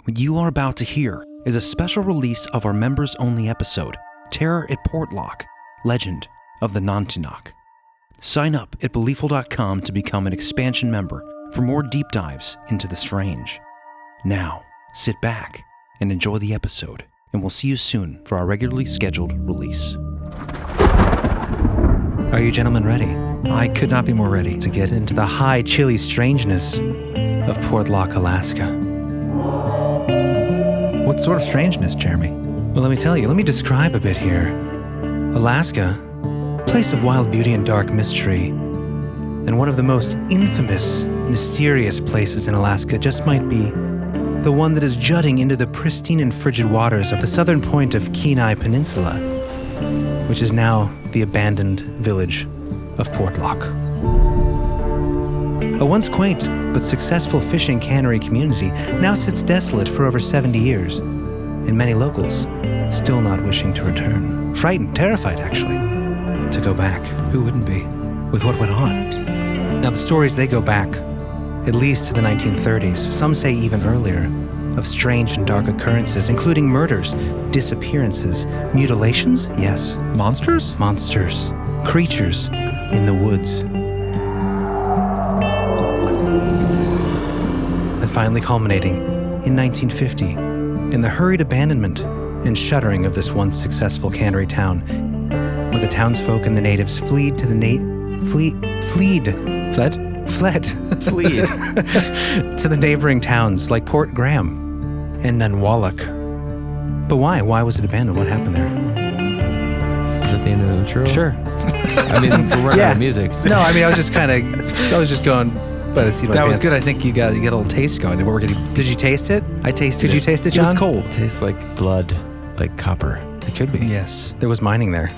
What you are about to hear is a special release of our members-only episode, Terror at Portlock, Legend of the Nantinaq. Sign up at beliefful.com to become an expansion member for more deep dives into the strange. Now, sit back and enjoy the episode, and we'll see you soon for our regularly scheduled release. Are you gentlemen ready I could not be more ready. to get into the high, chilly strangeness of Portlock, Alaska? What sort of strangeness, Jeremy? Well, let me tell you. Let me describe a bit here. Alaska, place of wild beauty and dark mystery, and one of the most infamous, mysterious places in Alaska just might be the one that is jutting into the pristine and frigid waters of the southern point of Kenia Peninsula, which is now the abandoned village of Portlock. A once quaint but successful fishing cannery community now sits desolate for over 70 years, and many locals still not wishing to return. Frightened, terrified actually, to go back. Who wouldn't be, with what went on? Now the stories, they go back at least to the 1930s, some say even earlier, of strange and dark occurrences, including murders, disappearances, mutilations, yes, Monsters? monsters, creatures in the woods. And finally culminating in 1950 in the hurried abandonment and shuttering of this once successful cannery town, where the townsfolk and the natives fled to the neighboring towns like Port Graham and Nantiinaq. But why? Why was it abandoned? What happened there? Is that the end of the intro? Sure. I mean, we're running out of music. So. No, I mean, I was just going by the seat of my That was pants. good. I think you got a little taste going. What we're getting. Did you taste it? I tasted Did it. you taste it, It John? was cold. It tastes like blood, like copper. It could be. Yes. There was mining there. I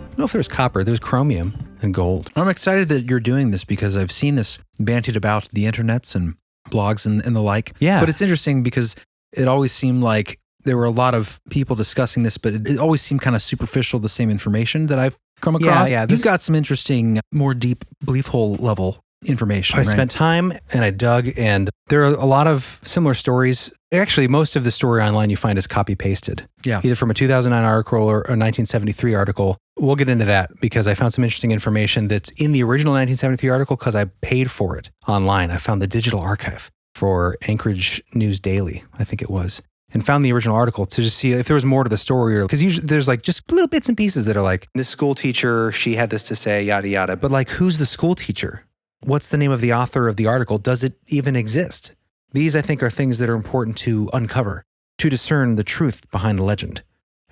don't know if there was copper. There was chromium and gold. I'm excited that you're doing this because I've seen this bandied about the internets and blogs and the like. Yeah. But it's interesting because it always seemed like there were a lot of people discussing this, but it always seemed kind of superficial, the same information that I've come across. Yeah, You've got some interesting, more deep belief hole level information. I right? spent time and I dug, and there are a lot of similar stories. Actually, most of the story online you find is copy pasted. Yeah. Either from a 2009 article or a 1973 article. We'll get into that because I found some interesting information that's in the original 1973 article because I paid for it online. I found the digital archive for Anchorage News Daily, I think it was, and found the original article to just see if there was more to the story. Because usually there's like just little bits and pieces that are like, this school teacher, she had this to say, yada, yada. But like, who's the school teacher? What's the name of the author of the article? Does it even exist? These, I think, are things that are important to uncover, to discern the truth behind the legend.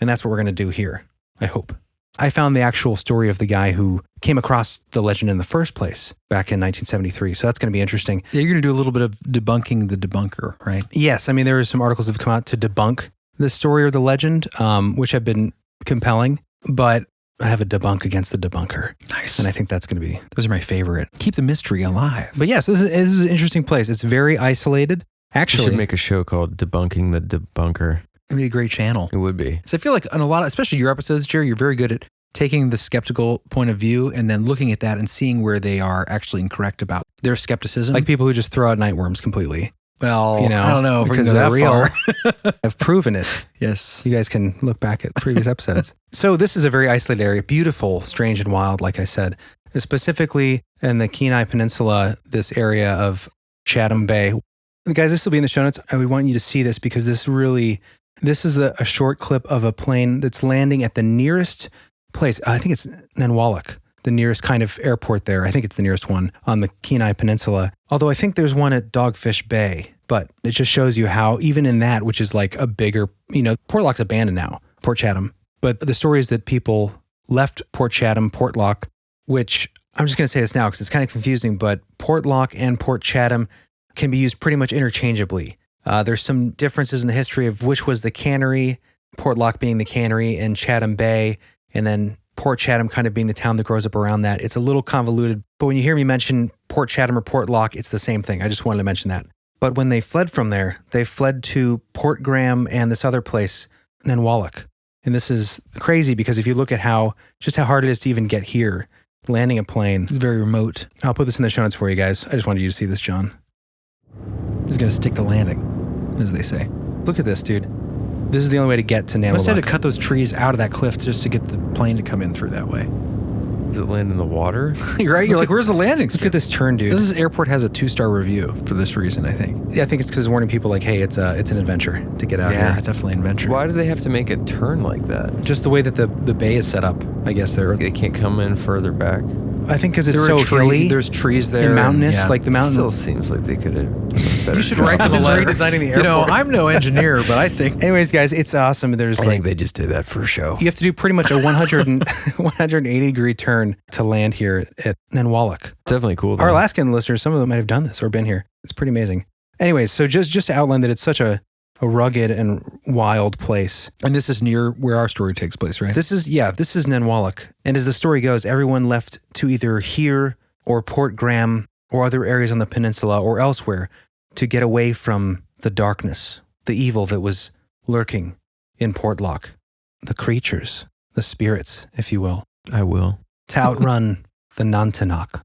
And that's what we're going to do here, I hope. I found the actual story of the guy who came across the legend in the first place back in 1973. So that's going to be interesting. Yeah, you're going to do a little bit of debunking the debunker, right? Yes. I mean, there are some articles that have come out to debunk the story or the legend, which have been compelling, but I have a debunk against the debunker. Nice. And I think that's going to be... Those are my favorite. Keep the mystery alive. But yes, this is an interesting place. It's very isolated. We Actually, should make a show called Debunking the Debunker. It'd be a great channel. It would be. So I feel like on a lot of, especially your episodes, Jerry, you're very good at taking the skeptical point of view and then looking at that and seeing where they are actually incorrect about their skepticism. like people who just throw out night worms completely. well, You know, I don't know if we can because go that they're real. far. I've proven it. Yes. You guys can look back at previous episodes. So this is a very isolated area, beautiful, strange, and wild, like I said. Specifically in the Kenia Peninsula, this area of Chatham Bay. Guys, this will be in the show notes. And we want you to see this because this is a short clip of a plane that's landing at the nearest place. I think it's Nantiinaq, the nearest kind of airport there. I think it's the nearest one on the Kenia Peninsula. Although I think there's one at Dogfish Bay. But it just shows you how even in that, which is like a bigger, Portlock's abandoned now, Port Chatham. But the story is that people left Port Chatham, Portlock, which I'm just going to say this now because it's kind of confusing, but Portlock and Port Chatham can be used pretty much interchangeably. There's some differences in the history of which was the cannery, Portlock being the cannery, and Chatham Bay, and then Port Chatham kind of being the town that grows up around that. It's a little convoluted, but when you hear me mention Port Chatham or Portlock, it's the same thing. I just wanted to mention that. But when they fled from there, they fled to Port Graham and this other place, Nantiinaq. And this is crazy because if you look at how hard it is to even get here, landing a plane. It's very remote. I'll put this in the show notes for you guys. I just wanted you to see this, John. He's going to stick the landing, as they say. Look at this, dude. This is the only way to get to I must have Nantiinaq. to cut those trees out of that cliff just to get the plane to come in through that way. Does it land in the water? Right? You're like, where's the landing Look at this turn, dude. This airport has a 2-star review for this reason, I think. Yeah, I think it's because warning people like, hey, it's an adventure to get out Yeah, here. definitely an adventure. Why do they have to make it turn like that? Just the way that the bay is set up, I guess. They can't come in further back? I think because it's There so are hilly there's trees there. and mountainous, yeah. like the mountain. Still seems like they could have done a better You should job. write them a Just letter. redesigning the You know, airport. I'm no engineer, but I think Anyways, guys, it's awesome. There's I like, think they just did that for show. you have to do pretty much a 180 degree turn to land here at Nantiinaq. Definitely cool. Though. Our Alaskan listeners, some of them might have done this or been here. It's pretty amazing. Anyways, so just to outline that it's such a rugged and wild place. and this is near where our story takes place, right? This is Nantiinaq. And as the story goes, everyone left to either here or Port Graham or other areas on the peninsula or elsewhere to get away from the darkness, the evil that was lurking in Portlock, the creatures, the spirits, if you will, I will. to outrun the Nantinaq.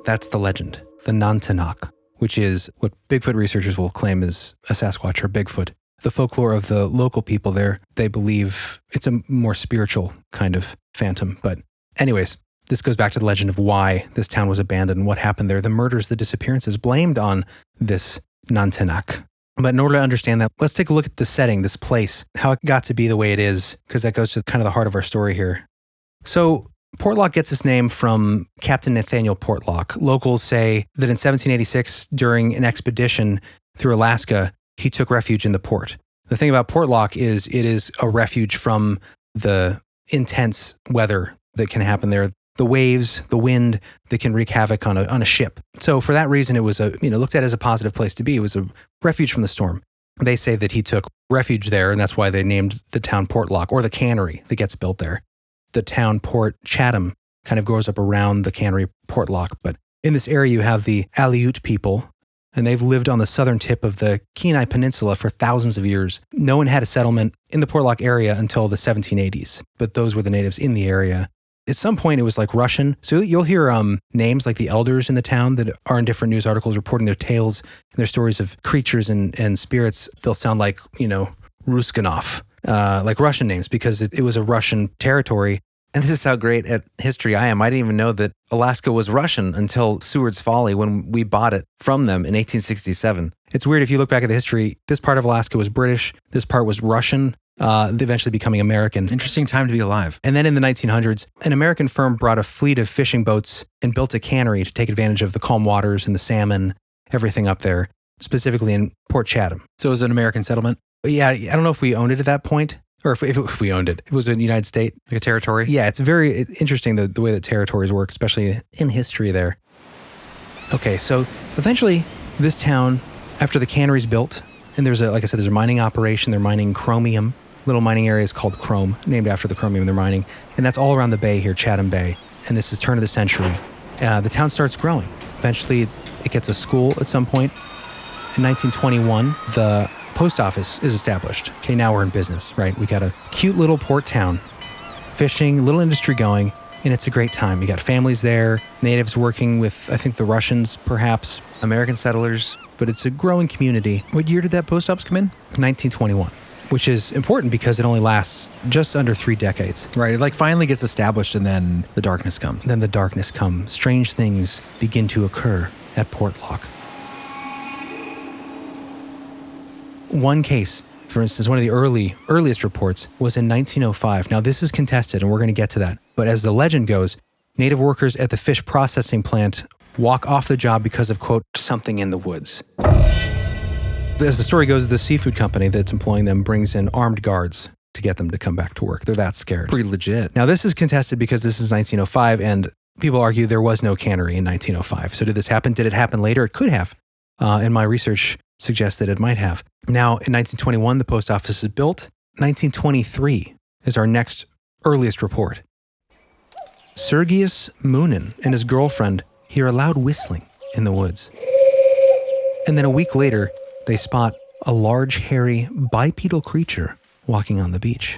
That's the legend, the Nantinaq, which is what Bigfoot researchers will claim is a Sasquatch or Bigfoot. The folklore of the local people there, they believe it's a more spiritual kind of phantom. But anyways, this goes back to the legend of why this town was abandoned and what happened there. The murders, the disappearances blamed on this Nantinaq. But in order to understand that, let's take a look at the setting, this place, how it got to be the way it is, because that goes to kind of the heart of our story here. So Portlock gets its name from Captain Nathaniel Portlock. Locals say that in 1786, during an expedition through Alaska, he took refuge in the port. The thing about Portlock is it is a refuge from the intense weather that can happen there, the waves, the wind that can wreak havoc on a ship. So for that reason, it was looked at as a positive place to be. It was a refuge from the storm. They say that he took refuge there, and that's why they named the town Portlock, or the cannery that gets built there. The town port Chatham kind of grows up around the cannery Portlock. But in this area, you have the Aleut people, and they've lived on the southern tip of the Kenia Peninsula for thousands of years. No one had a settlement in the Portlock area until the 1780s, but those were the natives in the area. At some point, it was like Russian. So you'll hear names like the elders in the town that are in different news articles reporting their tales and their stories of creatures and spirits. They'll sound like, Ruskanov, like Russian names, because it was a Russian territory. And this is how great at history I am. I didn't even know that Alaska was Russision until Seward's Folly when we bought it from them in 1867. It's weird if you look back at the history, this part of Alaska was British, this part was Russian, eventually becoming American. Interesting time to be alive. And then in the 1900s, an American firm brought a fleet of fishing boats and built a cannery to take advantage of the calm waters and the salmon, everything up there, specifically in Port Chatham. So it was an American settlement, Yeah, I don't know if we owned it at that point, or if we owned it. If it was a United States. like a territory. Yeah, it's very interesting the way that territories work, especially in history there. Okay, so eventually this town, after the cannery's built, and there's a mining operation, they're mining chromium, little mining areas called Chrome, named after the chromium they're mining, and that's all around the bay here, Chatham Bay, and this is turn of the century. The town starts growing. Eventually it gets a school at some point. In 1921, the post office is established. Okay, now we're in business, right? We got a cute little port town, fishing, little industry going, and it's a great time. You got families there, natives working with, I think, the Russians, perhaps, American settlers, but it's a growing community. What year did that post office come in? 1921, which is important because it only lasts just under 3 decades. Right. It like finally gets established and then the darkness comes. Then the darkness comes. Strange things begin to occur at Portlock. One case, for instance, one of the earliest reports was in 1905. Now, this is contested, and we're going to get to that. But as the legend goes, native workers at the fish processing plant walk off the job because of, quote, something in the woods. As the story goes, the seafood company that's employing them brings in armed guards to get them to come back to work. They're that scared. Pretty legit. Now, this is contested because this is 1905, and people argue there was no cannery in 1905. So did this happen? Did it happen later? It could have. And my research suggests that it might have. Now, in 1921, the post office is built. 1923 is our next earliest report. Sergius Moonin and his girlfriend hear a loud whistling in the woods. And then a week later, they spot a large, hairy, bipedal creature walking on the beach.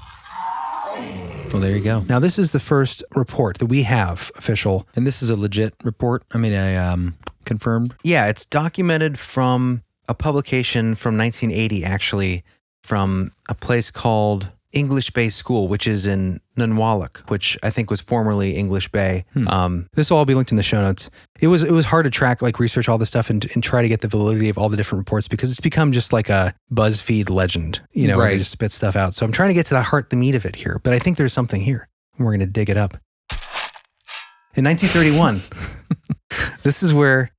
Well, there you go. Now, this is the first report that we have official. And this is a legit report. I mean, confirmed. Yeah, it's documented from a publication from 1980, actually, from a place called English Bay School, which is in Nantinaq, which I think was formerly English Bay. This will all be linked in the show notes. It was hard to track, like research all this stuff and try to get the validity of all the different reports because it's become just like a BuzzFeed legend, you know, where they just spit stuff out. So I'm trying to get to the meat of it here, but I think there's something here. And we're going to dig it up. In 1931, this is where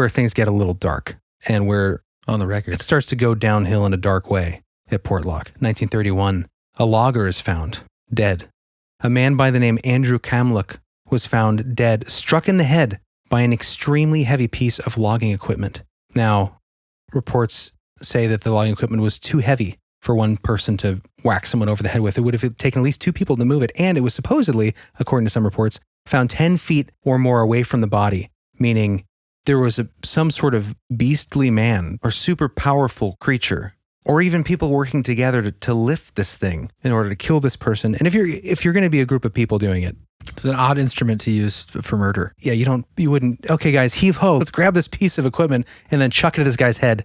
things get a little dark and where On the record. it starts to go downhill in a dark way at Portlock. 1931, a logger is found dead. A man by the name Andrew Kamluck was found dead, struck in the head by an extremely heavy piece of logging equipment. Now, reports say that the logging equipment was too heavy for one person to whack someone over the head with. It would have taken at least 2 people to move it, and it was supposedly, according to some reports, found 10 feet or more away from the body, meaning there was some sort of beastly man or super powerful creature, or even people working together to lift this thing in order to kill this person. And if you're going to be a group of people doing it, It's an odd instrument to use for murder. yeah, you wouldn't, okay guys, heave ho, let's grab this piece of equipment and then chuck it at this guy's head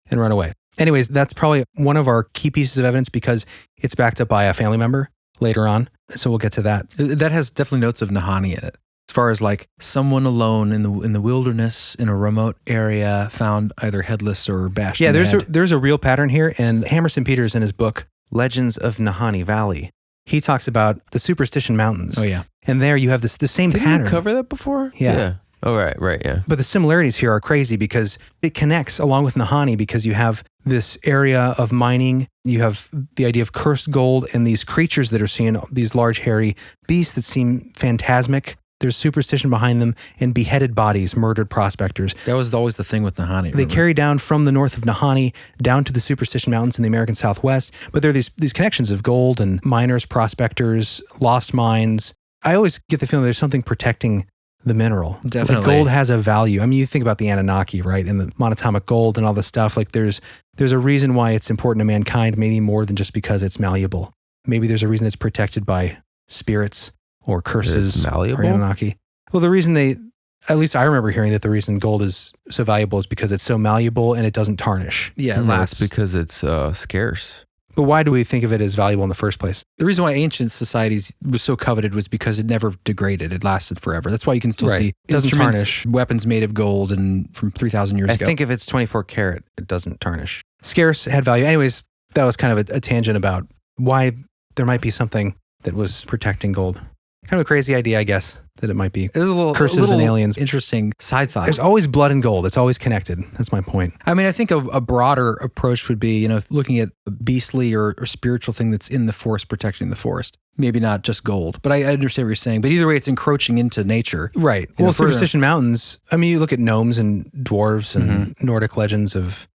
and run away. Anyways, that's probably one of our key pieces of evidence because it's backed up by a family member later on. So we'll get to that. That has definitely notes of Nahanni in it. As far as like someone alone in the wilderness in a remote area found either headless or bashed. Yeah, in the there's head. a real pattern here. And Hammerson Peters in his book, Legends of Nahanni Valley, he talks about the Superstition Mountains. Oh yeah. And there you have the same Didn't pattern. you cover that before? Yeah. Oh, right, yeah. But the similarities here are crazy because it connects along with Nahanni because you have this area of mining, you have the idea of cursed gold and these creatures that are seen, these large hairy beasts that seem phantasmic. There's superstition behind them and beheaded bodies, murdered prospectors. That was always the thing with Nahanni. They carry down from the north of Nahanni down to the Superstition Mountains in the American Southwest. But there are these connections of gold and miners, prospectors, lost mines. I always get the feeling there's something protecting the mineral. Definitely. Like gold has a value. I mean, you think about the Anunnaki, right? And the monatomic gold and all this stuff. Like there's a reason why it's important to mankind, maybe more than just because it's malleable. Maybe there's a reason it's protected by spirits or curses It's malleable? or Anunnaki. Well, the reason at least I remember hearing that the reason gold is so valuable is because it's so malleable and it doesn't tarnish. Yeah, it No, lasts. it's because it's scarce. But why do we think of it as valuable in the first place? The reason why ancient societies was so coveted was because it never degraded. It lasted forever. That's why you can still Right. see It doesn't instruments, tarnish. weapons made of gold and from 3,000 years I ago. think if it's 24 karat, it doesn't tarnish. Scarce had value. Anyways, that was kind of a tangent about why there might be something that was protecting gold. Kind of a crazy idea, I guess, that it might be. There's a little Curses and aliens. Interesting side thought. There's always blood and gold. It's always connected. That's my point. I mean, I think a broader approach would be, looking at a beastly or spiritual thing that's in the forest, protecting the forest. Maybe not just gold, but I understand what you're saying. But either way, it's encroaching into nature. Right. You know, Well, further- Superstition Mountains, I mean, you look at gnomes and dwarves and Nordic legends of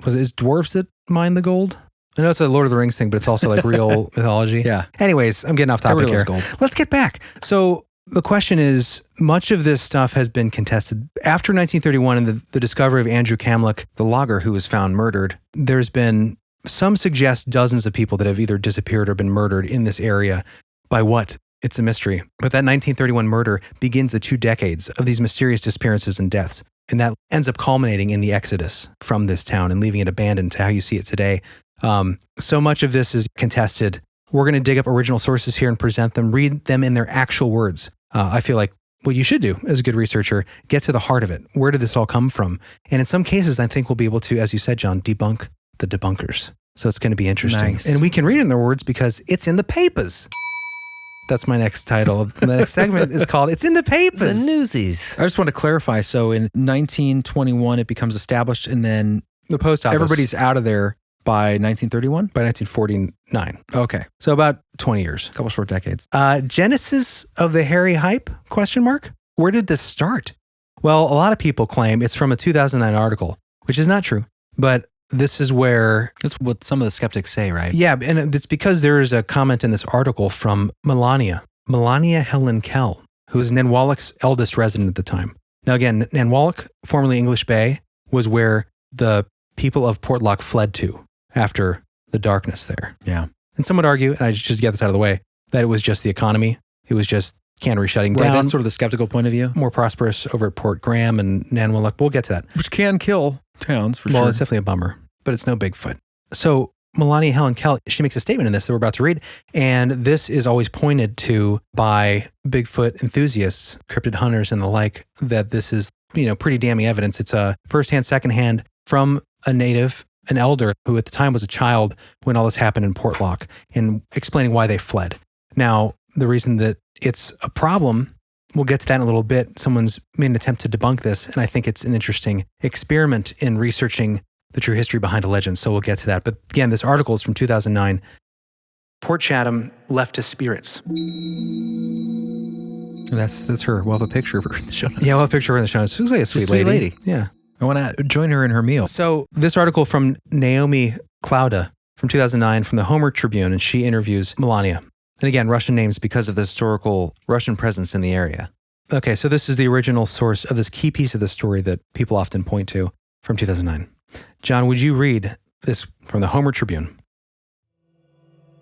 is dwarves that mine the gold? I know it's a Lord of the Rings thing, but it's also like real mythology. Yeah. Anyways, I'm getting off topic Everybody here. loves gold. Let's get back. So the question is, much of this stuff has been contested. After 1931 and the discovery of Andrew Kamluck, the logger who was found murdered, there's been some suggest dozens of people that have either disappeared or been murdered in this area. By what? It's a mystery. But that 1931 murder begins the 2 decades of these mysterious disappearances and deaths. And that ends up culminating in the exodus from this town and leaving it abandoned to how you see it today. So much of this is contested. We're going to dig up original sources here and present them, read them in their actual words. I feel like what you should do as a good researcher, get to the heart of it. Where did this all come from? And in some cases, I think we'll be able to, as you said, John, debunk the debunkers. So it's going to be interesting. Nice. And we can read it in their words because it's in the papers. That's my next title. The next segment is called It's in the Papers. The newsies. I just want to clarify. So in 1921, it becomes established, and then The post office. everybody's out of there by 1931? by 1949. Okay. So about 20 years. A couple short decades. Genesis of the hairy hype? Question mark. Where did this start? Well, a lot of people claim it's from a 2009 article, which is not true. But this is where, That's what some of the skeptics say, right? yeah, and it's because there is a comment in this article from Melania Helen Kell, who was Nantinaq's eldest resident at the time. Now again, Nantinaq, formerly English Bay, was where the people of Portlock fled to after the darkness there. Yeah. And some would argue, and I just get this out of the way, that it was just the economy. It was just cannery shutting Right, down. that's sort of the skeptical point of view. More prosperous over at Port Graham and Nantinaq. We'll get to that. Which can kill. towns for Well, sure. it's definitely a bummer, but it's no Bigfoot. So Melania Helen Kell, she makes a statement in this that we're about to read, and this is always pointed to by Bigfoot enthusiasts, cryptid hunters and the like, that this is, pretty damning evidence. It's a firsthand, secondhand from a native, an elder who at the time was a child when all this happened in Portlock, and explaining why they fled. Now, the reason that it's a problem, we'll get to that in a little bit. Someone's made an attempt to debunk this, and I think it's an interesting experiment in researching the true history behind a legend. So we'll get to that. But again, this article is from 2009. Port Chatham left to spirits. That's her. We'll have a picture of her in the show notes. Yeah, we'll have a picture of her in the show notes. She looks like a sweet lady. Yeah. I want to join her in her meal. So this article from Naomi Klauda from 2009 from the Homer Tribune, and she interviews Melania. And again, Russian names because of the historical Russian presence in the area. Okay, so this is the original source of this key piece of the story that people often point to from 2009. John, would you read this from the Homer Tribune?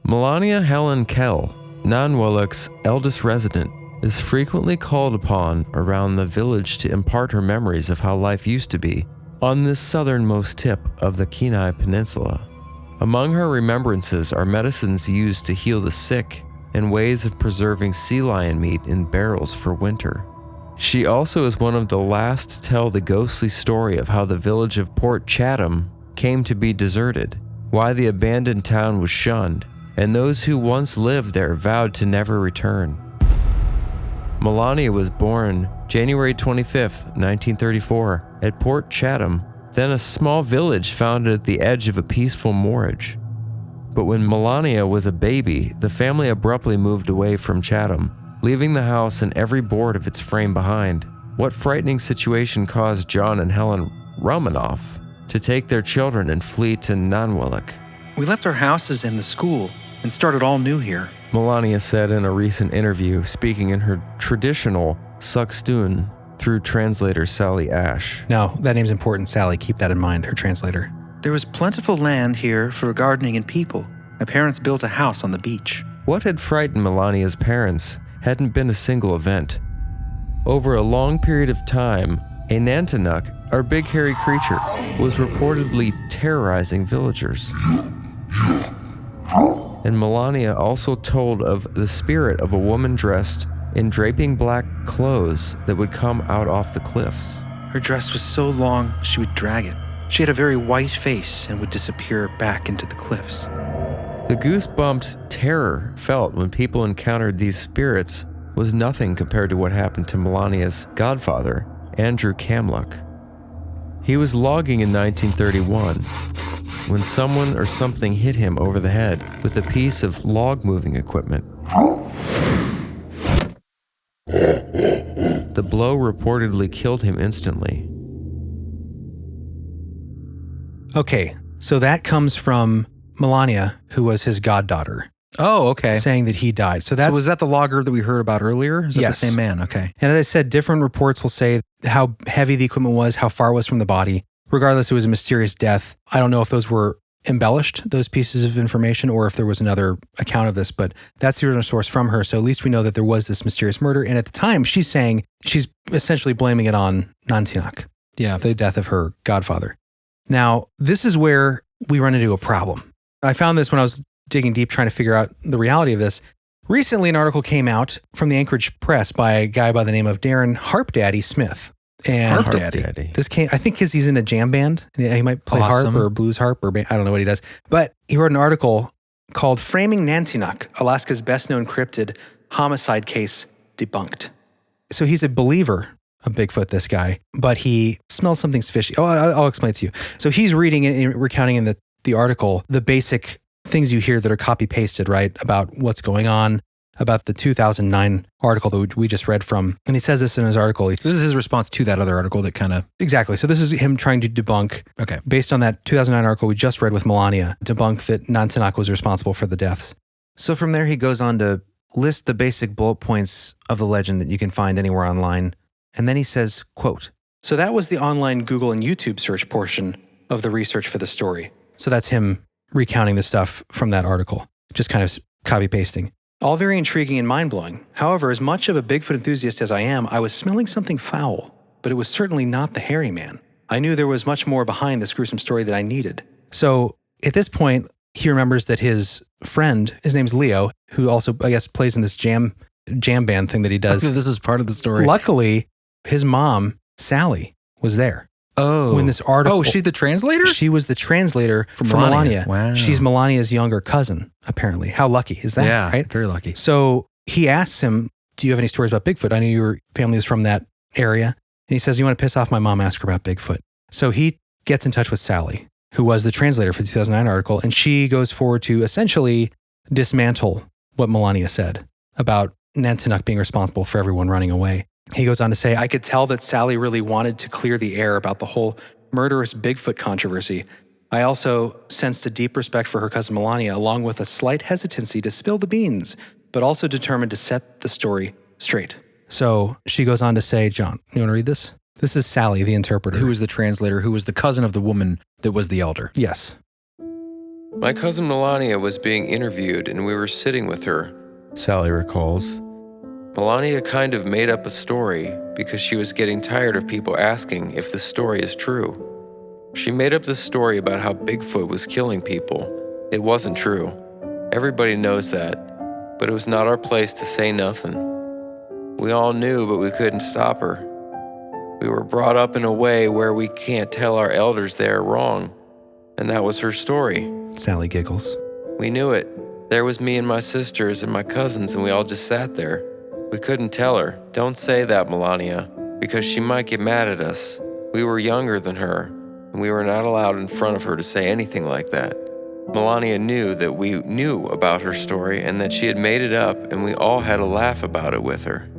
Melania Helen Kell, Nantiinaq's eldest resident, is frequently called upon around the village to impart her memories of how life used to be on this southernmost tip of the Kenia Peninsula. Among her remembrances are medicines used to heal the sick and ways of preserving sea lion meat in barrels for winter. She also is one of the last to tell the ghostly story of how the village of Port Chatham came to be deserted, why the abandoned town was shunned, and those who once lived there vowed to never return. Melania was born January 25, 1934, at Port Chatham, then a small village founded at the edge of a peaceful moorage. But when Melania was a baby, the family abruptly moved away from Chatham, leaving the house and every board of its frame behind. What frightening situation caused John and Helen Romanoff to take their children and flee to Nantiinaq? We left our houses and the school and started all new here. Melania said in a recent interview, speaking in her traditional Sukstun through translator Sally Ash. Now, that name's important, Sally. Keep that in mind, her translator. There was plentiful land here for gardening and people. My parents built a house on the beach. What had frightened Melania's parents hadn't been a single event. Over a long period of time, a Nantinaq, our big hairy creature, was reportedly terrorizing villagers. And Melania also told of the spirit of a woman dressed in draping black clothes that would come out off the cliffs. Her dress was so long, she would drag it. She had a very white face and would disappear back into the cliffs. The goosebumped terror felt when people encountered these spirits was nothing compared to what happened to Melania's godfather, Andrew Kamluck. He was logging in 1931 when someone or something hit him over the head with a piece of log moving equipment. The blow reportedly killed him instantly. Okay, so that comes from Melania, who was his goddaughter, Oh, okay. saying that he died. So Was that the logger that we heard about earlier? Is that Yes. the same man? Okay. And as I said, different reports will say how heavy the equipment was, how far it was from the body. Regardless, it was a mysterious death. I don't know if those were embellished, those pieces of information, or if there was another account of this, but that's the original source from her. So at least we know that there was this mysterious murder. And at the time, she's saying she's essentially blaming it on Nantiinaq, Yeah. the death of her godfather. Now, this is where we run into a problem. I found this when I was digging deep trying to figure out the reality of this. Recently, an article came out from the Anchorage Press by a guy by the name of Darren Harpdaddy Smith. And Harp Daddy. this came, I think he's in a jam band. Yeah, he might play Awesome. harp or blues harp or I don't know what he does. But he wrote an article called Framing Nantinaq, Alaska's best known cryptid homicide case debunked. So he's a believer of Bigfoot, this guy, but he smells something fishy. Oh, I'll explain it to you. So he's reading and recounting in the article the basic things you hear that are copy pasted, right? About what's going on, about the 2009 article that we just read from. And he says this in his article. This is his response to that other article that kind of... Exactly. So this is him trying to debunk, Okay. based on that 2009 article we just read with Melania, debunk that Nantinaq was responsible for the deaths. So from there, he goes on to list the basic bullet points of the legend that you can find anywhere online. And then he says, quote, So that was the online Google and YouTube search portion of the research for the story. So that's him recounting the stuff from that article, just kind of copy pasting. All very intriguing and mind-blowing. However, as much of a Bigfoot enthusiast as I am, I was smelling something foul, but it was certainly not the hairy man. I knew there was much more behind this gruesome story that I needed. So at this point, he remembers that his friend, his name's Leo, who also, I guess, plays in this jam band thing that he does. This is part of the story. Luckily, his mom, Sally, was there. Oh. When this article... Oh, she's the translator? She was the translator for Melania. Wow. She's Melania's younger cousin, apparently. How lucky is that, Yeah, right? very lucky. So he asks him, do you have any stories about Bigfoot? I knew your family was from that area. And he says, you want to piss off my mom, ask her about Bigfoot. So he gets in touch with Sally, who was the translator for the 2009 article, and she goes forward to essentially dismantle what Melania said about Nantinaq being responsible for everyone running away. He goes on to say, I could tell that Sally really wanted to clear the air about the whole murderous Bigfoot controversy. I also sensed a deep respect for her cousin Melania, along with a slight hesitancy to spill the beans, but also determined to set the story straight. So she goes on to say, John, you want to read this? This is Sally, the interpreter. Who was the translator, who was the cousin of the woman that was the elder. Yes. My cousin Melania was being interviewed and we were sitting with her, Sally recalls. Melania kind of made up a story because she was getting tired of people asking if the story is true. She made up this story about how Bigfoot was killing people. It wasn't true. Everybody knows that, but it was not our place to say nothing. We all knew, but we couldn't stop her. We were brought up in a way where we can't tell our elders they're wrong, and that was her story. Sally giggles. We knew it. There was me and my sisters and my cousins, and we all just sat there. We couldn't tell her, don't say that, Melania, because she might get mad at us. We were younger than her, and we were not allowed in front of her to say anything like that. Melania knew that we knew about her story and that she had made it up, and we all had a laugh about it with her.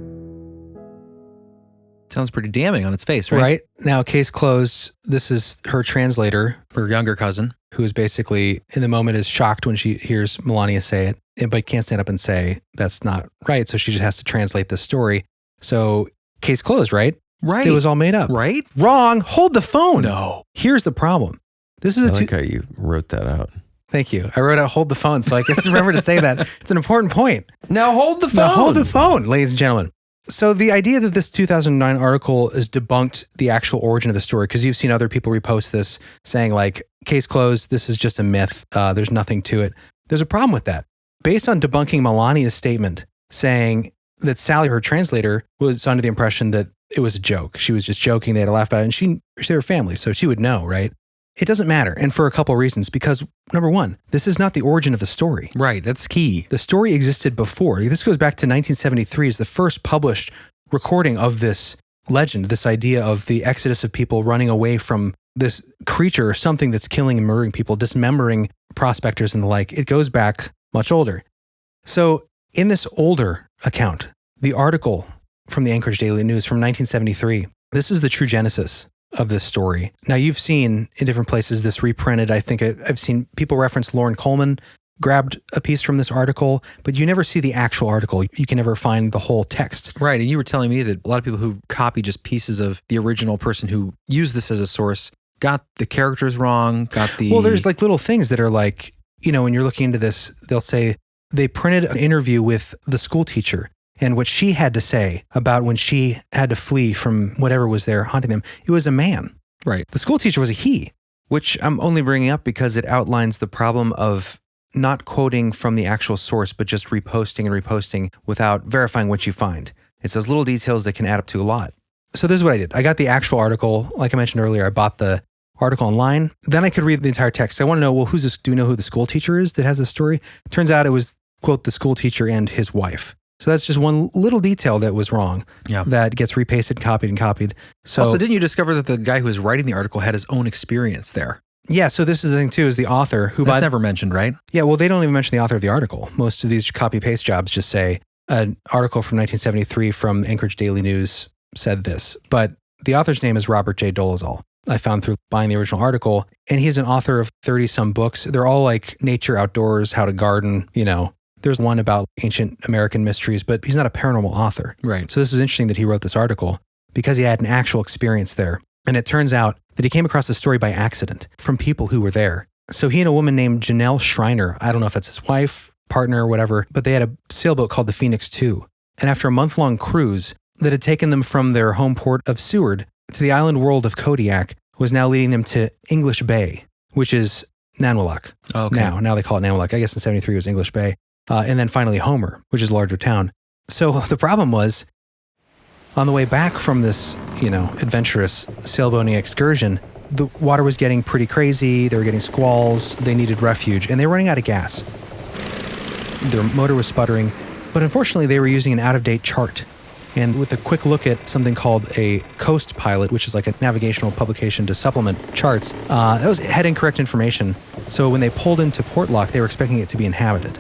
Sounds pretty damning on its face, right? Right. Now, case closed. This is her translator, Her younger cousin. who is basically, in the moment, is shocked when she hears Melania say it, but can't stand up and say that's not right. So she just has to translate the story. So case closed, right? Right. It was all made up. Right? Wrong. Hold the phone. No. Here's the problem. This is I like how you wrote that out. Thank you. I wrote out hold the phone, so I guess remember to say that. It's an important point. Now hold the phone. Now hold the phone, ladies and gentlemen. So the idea that this 2009 article is debunked the actual origin of the story, because you've seen other people repost this saying like, case closed, this is just a myth. There's nothing to it. There's a problem with that. Based on debunking Melania's statement saying that Sally, her translator, was under the impression that it was a joke. She was just joking. They had a laugh about it, and they're family, so she would know, right? It doesn't matter. And for a couple of reasons, because number one, this is not the origin of the story. Right. That's key. The story existed before. This goes back to 1973 as the first published recording of this legend, this idea of the exodus of people running away from this creature or something that's killing and murdering people, dismembering prospectors and the like. It goes back much older. So in this older account, the article from the Anchorage Daily News from 1973, this is the true genesis of this story. Now, you've seen in different places this reprinted. I think I've seen people reference Lauren Coleman grabbed a piece from this article, but you never see the actual article. You can never find the whole text. Right. And you were telling me that a lot of people who copy just pieces of the original person who used this as a source got the characters wrong, got the... Well, there's like little things that are like, when you're looking into this, they'll say they printed an interview with the school teacher and what she had to say about when she had to flee from whatever was there haunting them. It was a man. Right. The school teacher was a he. Which I'm only bringing up because it outlines the problem of not quoting from the actual source, but just reposting and reposting without verifying what you find. It's those little details that can add up to a lot. So this is what I did. I got the actual article. Like I mentioned earlier, I bought the article online. Then I could read the entire text. I want to know, well, who's this? Do we know who the school teacher is that has this story? Turns out it was, quote, the school teacher and his wife. So that's just one little detail that was wrong. Yeah. That gets repasted, copied, and copied. So also, didn't you discover that the guy who was writing the article had his own experience there? Yeah, so this is the thing too, is the author who... That's never mentioned, right? Yeah, well, they don't even mention the author of the article. Most of these copy-paste jobs just say an article from 1973 from Anchorage Daily News said this. But the author's name is Robert J. Dolezal. I found through buying the original article. And he's an author of 30-some books. They're all like nature, outdoors, how to garden, There's one about ancient American mysteries, but he's not a paranormal author. Right. So this was interesting that he wrote this article because he had an actual experience there. And it turns out that he came across the story by accident from people who were there. So he and a woman named Janelle Schreiner, I don't know if that's his wife, partner, whatever, but they had a sailboat called the Phoenix II. And after a month-long cruise that had taken them from their home port of Seward to the island world of Kodiak, was now leading them to English Bay, which is Nantinaq. Okay. Now they call it Nantinaq. I guess in 73 it was English Bay. And then finally Homer, which is a larger town. So the problem was, on the way back from this, adventurous sailboating excursion, the water was getting pretty crazy. They were getting squalls. They needed refuge, and they were running out of gas. Their motor was sputtering, but unfortunately they were using an out-of-date chart. And with a quick look at something called a Coast Pilot, which is like a navigational publication to supplement charts, that had incorrect information. So when they pulled into Portlock, they were expecting it to be inhabited.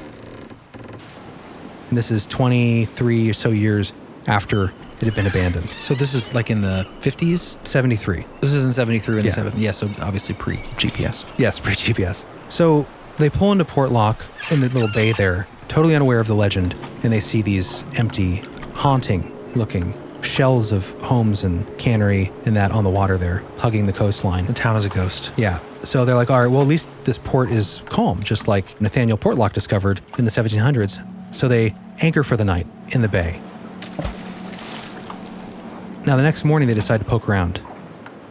And this is 23 or so years after it had been abandoned. So this is like in the 50s? 73. This is in 73 in Yeah. the 70s. Yeah, so obviously pre-GPS. Yes, pre-GPS. So they pull into Portlock in the little bay there, totally unaware of the legend, and they see these empty, haunting-looking shells of homes and cannery and that on the water there, hugging the coastline. The town is a ghost. Yeah. So they're like, all right, well, at least this port is calm, just like Nathaniel Portlock discovered in the 1700s. So they anchor for the night in the bay. Now, the next morning, they decide to poke around,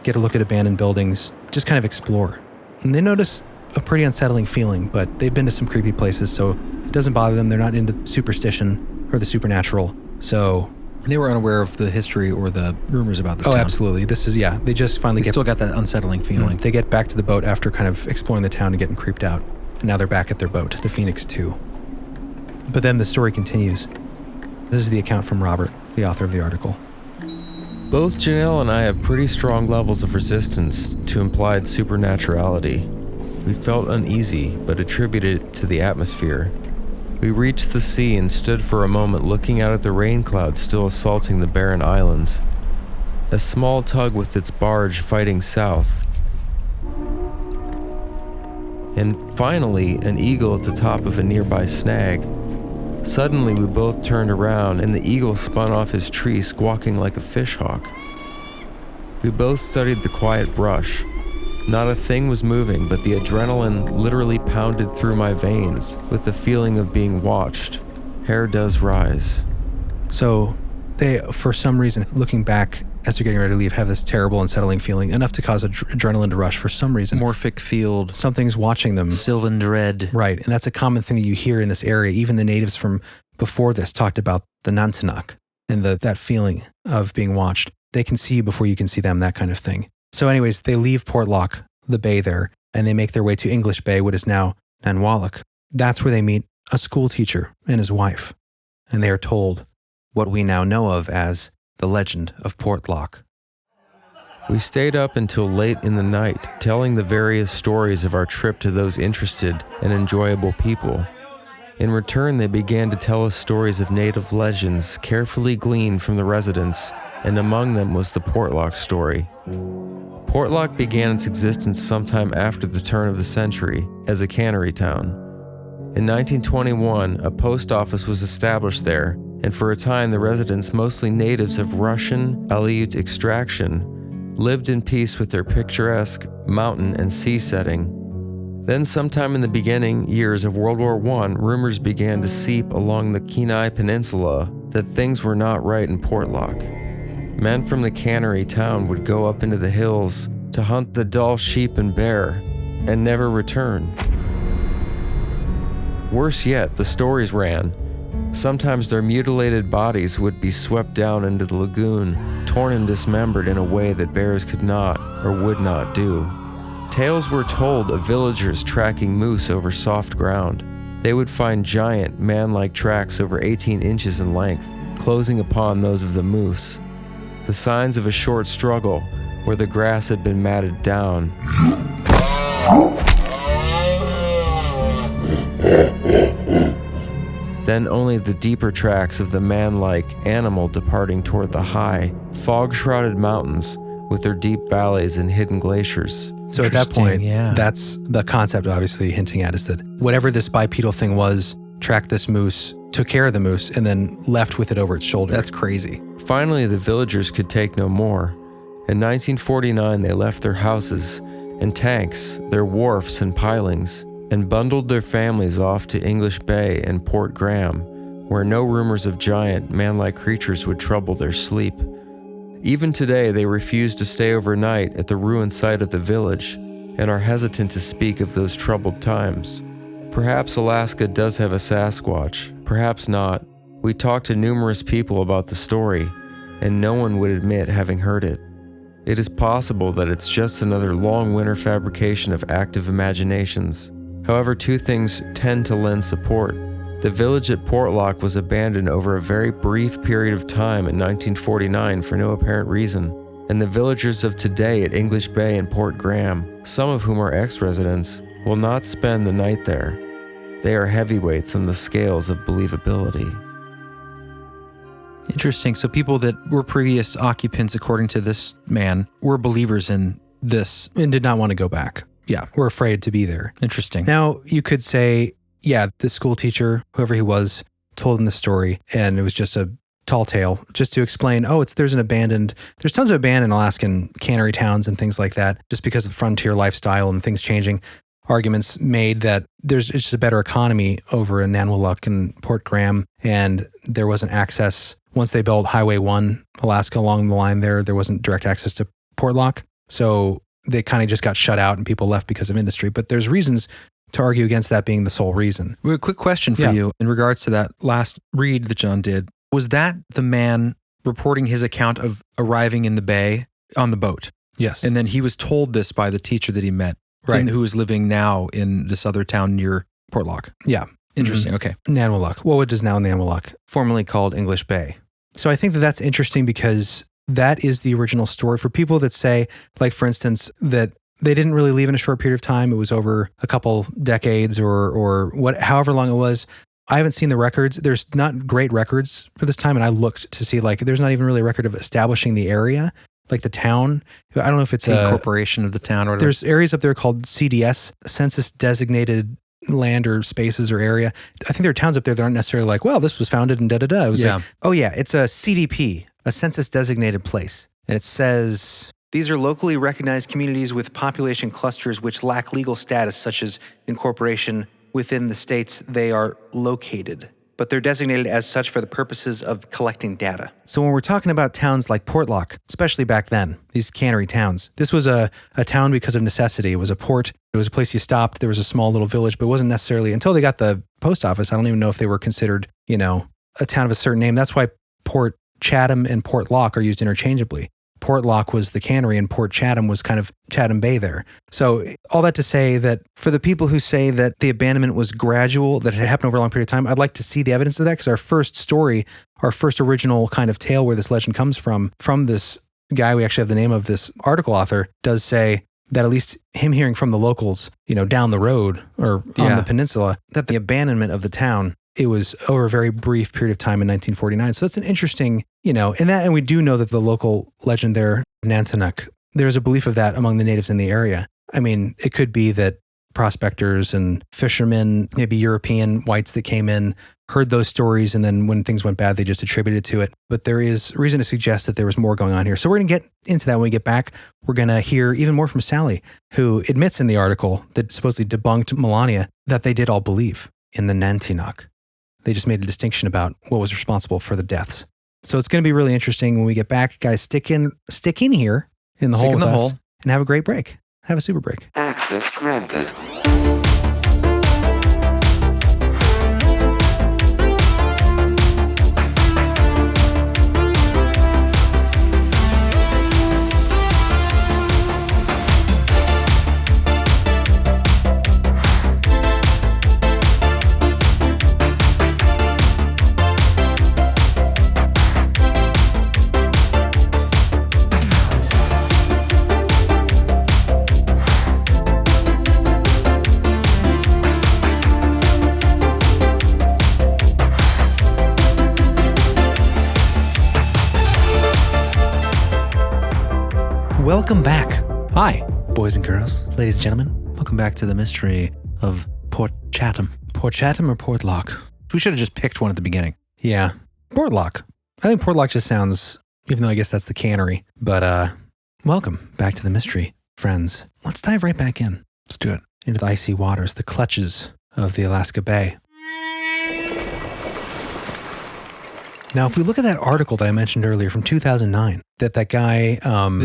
get a look at abandoned buildings, just kind of explore. And they notice a pretty unsettling feeling, but they've been to some creepy places, so it doesn't bother them. They're not into superstition or the supernatural. So They were unaware of the history or the rumors about this town. absolutely. This is, they just finally They still got that unsettling feeling. They get back to the boat after kind of exploring the town and getting creeped out. And now they're back at their boat, the Phoenix 2. But then the story continues. This is the account from Robert, the author of the article. Both Janelle and I have pretty strong levels of resistance to implied supernaturality. We felt uneasy, but attributed it to the atmosphere. We reached the sea and stood for a moment looking out at the rain clouds still assaulting the barren islands. A small tug with its barge fighting south. And finally, an eagle at the top of a nearby snag. Suddenly, we both turned around and the eagle spun off his tree, squawking like a fishhawk. We both studied the quiet brush. Not a thing was moving, but the adrenaline literally pounded through my veins with the feeling of being watched. Hair does rise. So they, for some reason, looking back as they're getting ready to leave, have this terrible, unsettling feeling, enough to cause adrenaline to rush for some reason. Morphic field, Something's watching them. Sylvan dread. Right, and that's a common thing that you hear in this area. Even the natives from before this talked about the Nantinaq and that feeling of being watched. They can see you before you can see them, that kind of thing. So anyways, they leave Portlock, the bay there, and they make their way to English Bay, what is now Nantinaq. That's where they meet a school teacher and his wife, and they are told what we now know of as the legend of Portlock. We stayed up until late in the night, telling the various stories of our trip to those interested and enjoyable people. In return, they began to tell us stories of native legends carefully gleaned from the residents, and among them was the Portlock story. Portlock began its existence sometime after the turn of the century as a cannery town. In 1921, a post office was established there, and for a time the residents, mostly natives of Russian Aleut extraction, lived in peace with their picturesque mountain and sea setting. Then sometime in the beginning years of World War I, rumors began to seep along the Kenia Peninsula that things were not right in Portlock. Men from the cannery town would go up into the hills to hunt the dull sheep and bear, and never return. Worse yet, the stories ran. Sometimes their mutilated bodies would be swept down into the lagoon, torn and dismembered in a way that bears could not or would not do. Tales were told of villagers tracking moose over soft ground. They would find giant, man-like tracks over 18 inches in length, closing upon those of the moose. The signs of a short struggle where the grass had been matted down. Then only the deeper tracks of the man-like animal departing toward the high, fog-shrouded mountains with their deep valleys and hidden glaciers. So at that point, yeah. that's the concept obviously hinting at, is that whatever this bipedal thing was, tracked this moose, took care of the moose, and then left with it over its shoulder. That's crazy. Finally, the villagers could take no more. In 1949, they left their houses and tanks, their wharfs and pilings, and bundled their families off to English Bay and Port Graham, where no rumors of giant, man-like creatures would trouble their sleep. Even today, they refuse to stay overnight at the ruined site of the village and are hesitant to speak of those troubled times. Perhaps Alaska does have a Sasquatch, perhaps not. We talked to numerous people about the story, and no one would admit having heard it. It is possible that it's just another long winter fabrication of active imaginations. However, two things tend to lend support. The village at Portlock was abandoned over a very brief period of time in 1949 for no apparent reason, and the villagers of today at English Bay and Port Graham, some of whom are ex-residents, will not spend the night there. They are heavyweights on the scales of believability. Interesting. So people that were previous occupants, according to this man, were believers in this. And did not want to go back. Yeah. Were afraid to be there. Interesting. Now, you could say, yeah, the school teacher, whoever he was, told him the story, and it was just a tall tale, just to explain, there's tons of abandoned Alaskan cannery towns and things like that, just because of the frontier lifestyle and things changing. Arguments made that there's just a better economy over in Nantiinaq and Port Graham, and there wasn't access. Once they built Highway 1 Alaska along the line there wasn't direct access to Portlock. So they kind of just got shut out and people left because of industry. But there's reasons to argue against that being the sole reason. Well, a quick question for you in regards to that last read that John did. Was that the man reporting his account of arriving in the bay on the boat? Yes. And then he was told this by the teacher that he met, right, who is living now in this other town near Portlock. Yeah. Interesting. Okay. Nantiinaq. Well, what is now Nantiinaq? Formerly called English Bay. So I think that that's interesting because that is the original story. For people that say, like, for instance, that they didn't really leave in a short period of time, it was over a couple decades or however long it was. I haven't seen the records. There's not great records for this time. And I looked to see, like, there's not even really a record of establishing the area, like the town. I don't know if it's the incorporation of the town or whatever. There's areas up there called CDS, census designated land or spaces or area. I think there are towns up there that aren't necessarily like, well, this was founded in da-da-da. It was like, it's a CDP, a census designated place. And it says, these are locally recognized communities with population clusters which lack legal status, such as incorporation within the states they are located. But they're designated as such for the purposes of collecting data. So when we're talking about towns like Portlock, especially back then, these cannery towns, this was a town because of necessity. It was a port. It was a place you stopped. There was a small little village, but it wasn't necessarily, until they got the post office, I don't even know if they were considered, a town of a certain name. That's why Port Chatham and Portlock are used interchangeably. Portlock was the cannery and Port Chatham was kind of Chatham Bay there. So all that to say that for the people who say that the abandonment was gradual, that it had happened over a long period of time, I'd like to see the evidence of that, because our first story, our first original kind of tale where this legend comes from this guy, we actually have the name of this article author, does say that at least him hearing from the locals, down the road or on the peninsula, that the abandonment of the town, it was over a very brief period of time in 1949. So that's an interesting, and we do know that the local legend there, Nantinaq, there's a belief of that among the natives in the area. I mean, it could be that prospectors and fishermen, maybe European whites that came in, heard those stories, and then when things went bad, they just attributed to it. But there is reason to suggest that there was more going on here. So we're going to get into that when we get back. We're going to hear even more from Sally, who admits in the article that supposedly debunked Melania that they did all believe in the Nantiinaq. They just made a distinction about what was responsible for the deaths. So it's going to be really interesting when we get back. Guys, stick in here in the hole with us and have a great break. Have a super break. Access granted. Welcome back. Hi, boys and girls, ladies and gentlemen. Welcome back to the mystery of Port Chatham. Port Chatham or Portlock? We should have just picked one at the beginning. Yeah. Portlock. I think Portlock just sounds, even though I guess that's the cannery. But welcome back to the mystery, friends. Let's dive right back in. Let's do it. Into the icy waters, the clutches of the Alaska Bay. Now, if we look at that article that I mentioned earlier from 2009, that guy...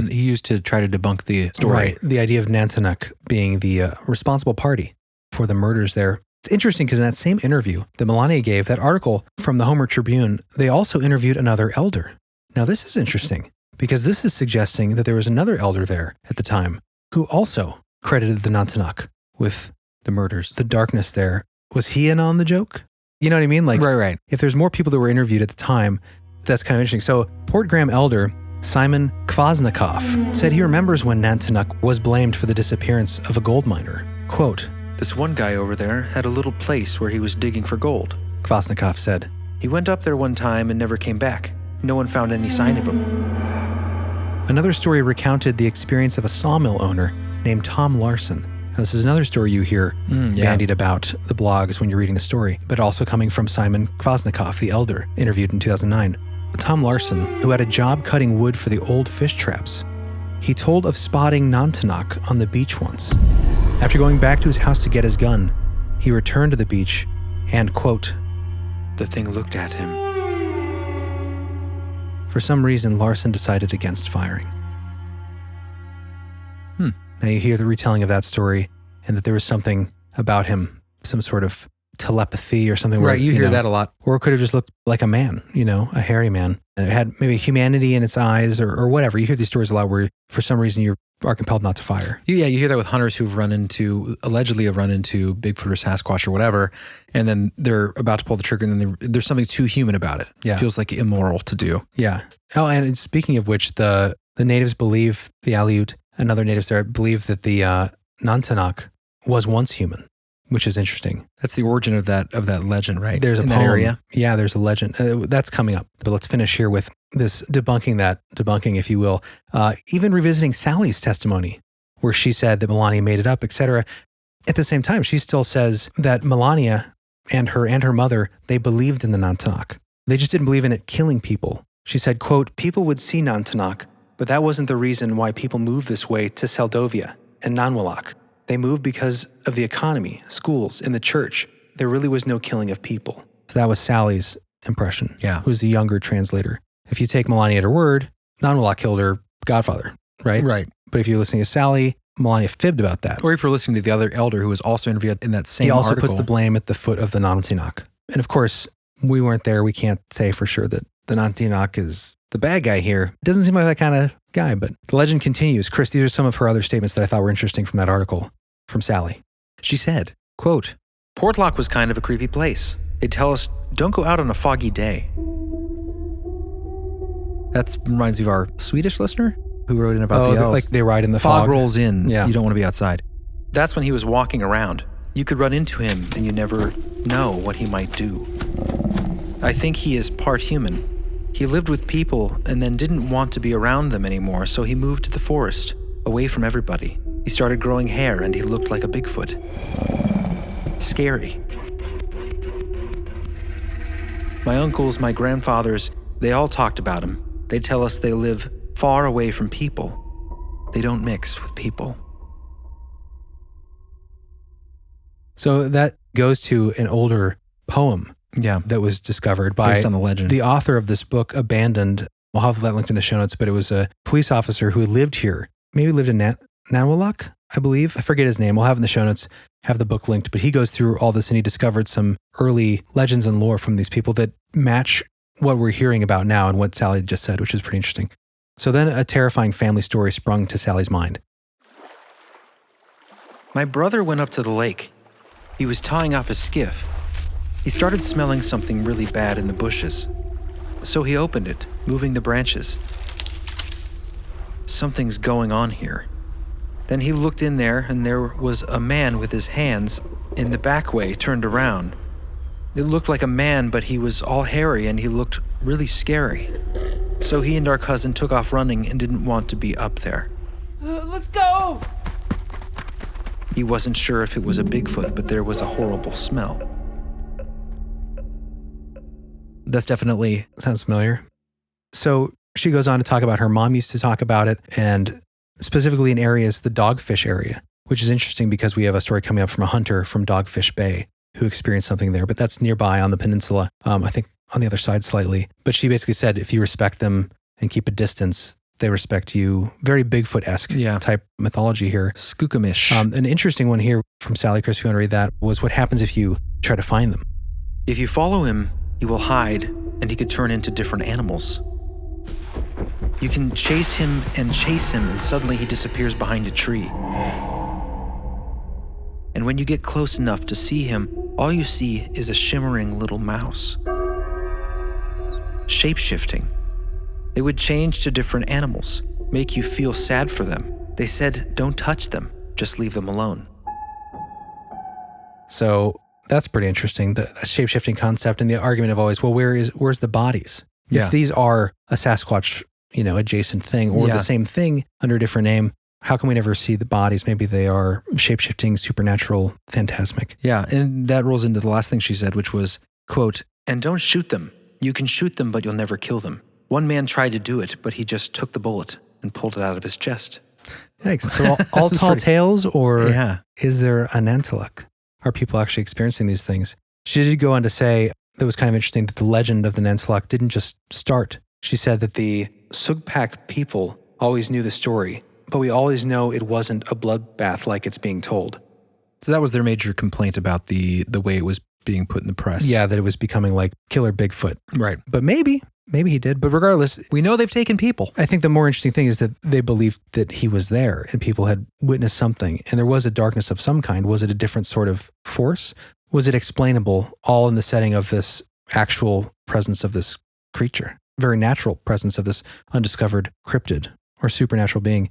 he used to try to debunk the story. Right, the idea of Nantinaq being the responsible party for the murders there. It's interesting because in that same interview that Melania gave, that article from the Homer Tribune, they also interviewed another elder. Now, this is interesting because this is suggesting that there was another elder there at the time who also credited the Nantinaq with The murders. the darkness there. Was he in on the joke? You know what I mean? Like, Right. if there's more people that were interviewed at the time, that's kind of interesting. So, Port Graham elder Simon Kvasnikov said he remembers when Nantinaq was blamed for the disappearance of a gold miner. Quote, This one guy over there had a little place where he was digging for gold. Kvasnikov said. He went up there one time and never came back. No one found any sign of him. Another story recounted the experience of a sawmill owner named Tom Larson. Now, this is another story you hear bandied about the blogs when you're reading the story, but also coming from Simon Kvasnikov, the elder, interviewed in 2009. Tom Larson, who had a job cutting wood for the old fish traps, he told of spotting Nantinaq on the beach once. After going back to his house to get his gun, he returned to the beach and, quote, The thing looked at him. For some reason, Larson decided against firing. Now you hear the retelling of that story and that there was something about him, some sort of telepathy or something. Right, you hear that a lot. Or it could have just looked like a man, a hairy man. And it had maybe humanity in its eyes or whatever. You hear these stories a lot where for some reason you are compelled not to fire. You hear that with hunters who've allegedly have run into Bigfoot or Sasquatch or whatever, and then they're about to pull the trigger and then there's something too human about it. Yeah. It feels like immoral to do. Yeah. Oh, and speaking of which, the natives believe, the Aleut and other natives there believe that the Nantinaq was once human, which is interesting. That's the origin of that legend, right? There's a in poem. that area. Yeah, there's a legend. That's coming up. But let's finish here with this debunking, if you will. Even revisiting Sally's testimony, where she said that Melania made it up, etc. At the same time, she still says that Melania and her mother, they believed in the Nantinaq. They just didn't believe in it killing people. She said, quote, people would see Nantinaq, but that wasn't the reason why people moved this way to Seldovia and Nantiinaq. They moved because of the economy, schools, and the church. There really was no killing of people. So that was Sally's impression. Yeah. Who's the younger translator. If you take Melania at her word, Nantiinaq killed her godfather, right? Right. But if you're listening to Sally, Melania fibbed about that. Or if you're listening to the other elder who was also interviewed in that same article. He also article. puts the blame at the foot of the Nantiinaq. And of course, we weren't there. We can't say for sure that the Nantiinaq is the bad guy here. Doesn't seem like that kind of guy, but the legend continues. Chris, these are some of her other statements that I thought were interesting from that article from Sally. She said, quote, Portlock was kind of a creepy place. They'd tell us, don't go out on a foggy day. That reminds me of our Swedish listener who wrote in about the elves. Like they ride in the fog fog. rolls in. Yeah. You don't want to be outside. That's when he was walking around. You could run into him and you never know what he might do. I think he is part human. He lived with people and then didn't want to be around them anymore, so he moved to the forest, away from everybody. He started growing hair and he looked like a Bigfoot. Scary. My uncles, my grandfathers, they all talked about him. They tell us they live far away from people. They don't mix with people. So that goes to an older poem Yeah. that was discovered by Based on the legend. the author of this book, Abandoned. We'll have that linked in the show notes, but it was a police officer who lived here, maybe lived in Nantiinaq, I believe. I forget his name. We'll have it in the show notes, have the book linked. But he goes through all this and he discovered some early legends and lore from these people that match what we're hearing about now and what Sally just said, which is pretty interesting. So then a terrifying family story sprung to Sally's mind. My brother went up to the lake. He was tying off his skiff. He started smelling something really bad in the bushes. So he opened it, moving the branches. Something's going on here. Then he looked in there, and there was a man with his hands in the back way turned around. It looked like a man, but he was all hairy and he looked really scary. So he and our cousin took off running and didn't want to be up there. Let's go! He wasn't sure if it was a Bigfoot, but there was a horrible smell. That's definitely. Sounds familiar. So she goes on to talk about her mom used to talk about it, and specifically in areas, the Dogfish area, which is interesting because we have a story coming up from a hunter from Dogfish Bay who experienced something there, but that's nearby on the peninsula. I think on the other side slightly. But she basically said if you respect them and keep a distance, they respect you. Very Bigfoot-esque type mythology here. Skookamish. An interesting one here from Sally, Chris, if you want to read that, was what happens if you try to find them. If you follow him, he will hide, and he could turn into different animals. You can chase him, and suddenly he disappears behind a tree. And when you get close enough to see him, all you see is a shimmering little mouse. Shape-shifting. They would change to different animals, make you feel sad for them. They said, don't touch them, just leave them alone. So that's pretty interesting, the shape-shifting concept and the argument of always, well, where's the bodies? Yeah. If these are a Sasquatch, adjacent thing or the same thing under a different name, how can we never see the bodies? Maybe they are shape-shifting, supernatural, phantasmic. Yeah, and that rolls into the last thing she said, which was, quote, and don't shoot them. You can shoot them, but you'll never kill them. One man tried to do it, but he just took the bullet and pulled it out of his chest. Yikes. So all tall tales, or is there a Nantiinaq? Are people actually experiencing these things? She did go on to say, it was kind of interesting that the legend of the Nantiinaq didn't just start. She said that the Sugpak people always knew the story, but we always know it wasn't a bloodbath like it's being told. So that was their major complaint about the way it was being put in the press. Yeah, that it was becoming like killer Bigfoot. Right. But maybe he did. But regardless, we know they've taken people. I think the more interesting thing is that they believed that he was there and people had witnessed something. And there was a darkness of some kind. Was it a different sort of force? Was it explainable all in the setting of this actual presence of this creature? Very natural presence of this undiscovered cryptid or supernatural being.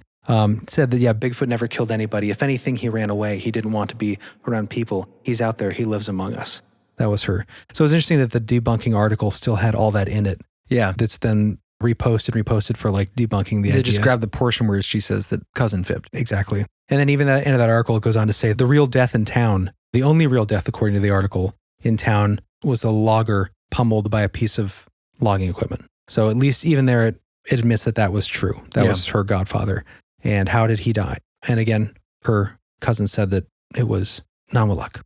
Said that, Bigfoot never killed anybody. If anything, he ran away. He didn't want to be around people. He's out there. He lives among us. That was her. So it was interesting that the debunking article still had all that in it. Yeah. That's then reposted for like debunking the idea. They just grabbed the portion where she says that cousin fibbed. Exactly. And then even at the end of that article, it goes on to say the real death in town, the only real death, according to the article, in town was a logger pummeled by a piece of logging equipment. So at least even there, it admits that was true. That was her godfather. And how did he die? And again, her cousin said that it was Nantiinaq.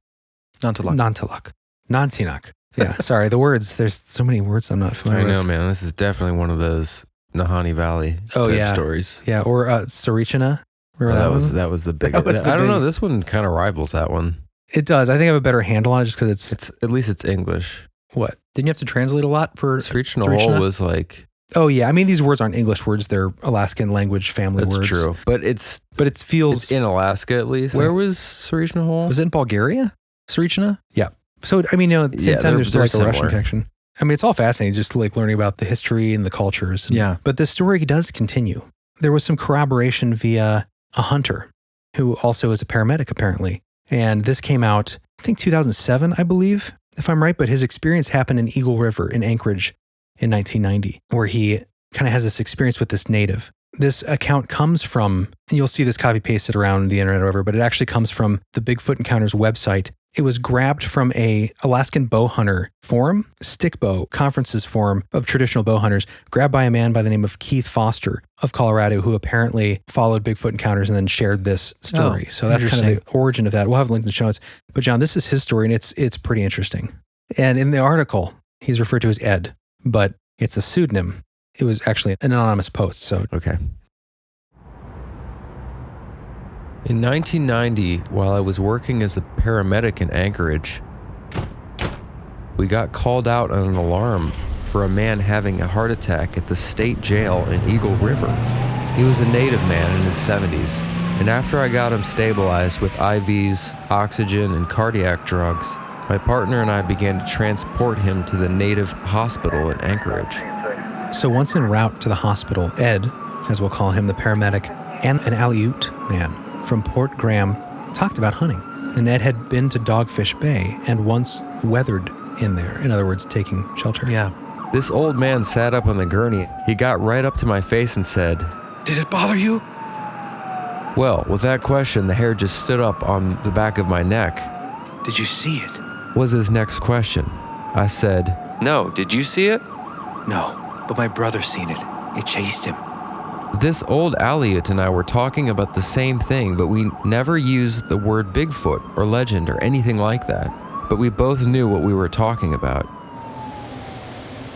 Nantinaq. Yeah, sorry, the words. There's so many words I'm not familiar with. I know, man. This is definitely one of those Nahanni Valley type stories. Yeah, or Sarichana. That was the big. I don't know. This one kind of rivals that one. It does. I think I have a better handle on it just because it's at least it's English. What? Didn't you have to translate a lot for Sarichana was like. Oh yeah, I mean these words aren't English words; they're Alaskan language family words. That's true, but it feels it's in Alaska at least. Where was Sarichana? Was it in Bulgaria? Sarichana? Yeah. So I mean, at the same time, there's like a Russian similar connection. I mean, it's all fascinating, just like learning about the history and the cultures. But the story does continue. There was some corroboration via a hunter who also is a paramedic apparently, and this came out I think 2007, I believe, if I'm right. But his experience happened in Eagle River in Anchorage in 1990, where he kind of has this experience with this native. This account comes from, and you'll see this copy pasted around the internet or whatever, but it actually comes from the Bigfoot Encounters website. It was grabbed from a Alaskan bow hunter forum, stick bow conferences forum of traditional bow hunters, grabbed by a man by the name of Keith Foster of Colorado, who apparently followed Bigfoot Encounters and then shared this story. So that's kind of the origin of that. We'll have a link in the show notes. But John, this is his story, and it's pretty interesting. And in the article, he's referred to as Ed, but it's a pseudonym. It was actually an anonymous post. So okay. In 1990, while I was working as a paramedic in Anchorage, we got called out on an alarm for a man having a heart attack at the state jail in Eagle River. He was a native man in his 70s, and after I got him stabilized with IVs, oxygen, and cardiac drugs, my partner and I began to transport him to the native hospital in Anchorage. So once en route to the hospital, Ed, as we'll call him, the paramedic, and an Aleut man from Port Graham talked about hunting. And Ed had been to Dogfish Bay and once weathered in there. In other words, taking shelter. Yeah. This old man sat up on the gurney. He got right up to my face and said, "Did it bother you?" Well, with that question, the hair just stood up on the back of my neck. "Did you see it?" Was his next question. I said, "No, did you see it?" "No, but my brother seen it. It chased him." This old Aleut and I were talking about the same thing, but we never used the word Bigfoot or legend or anything like that. but we both knew what we were talking about.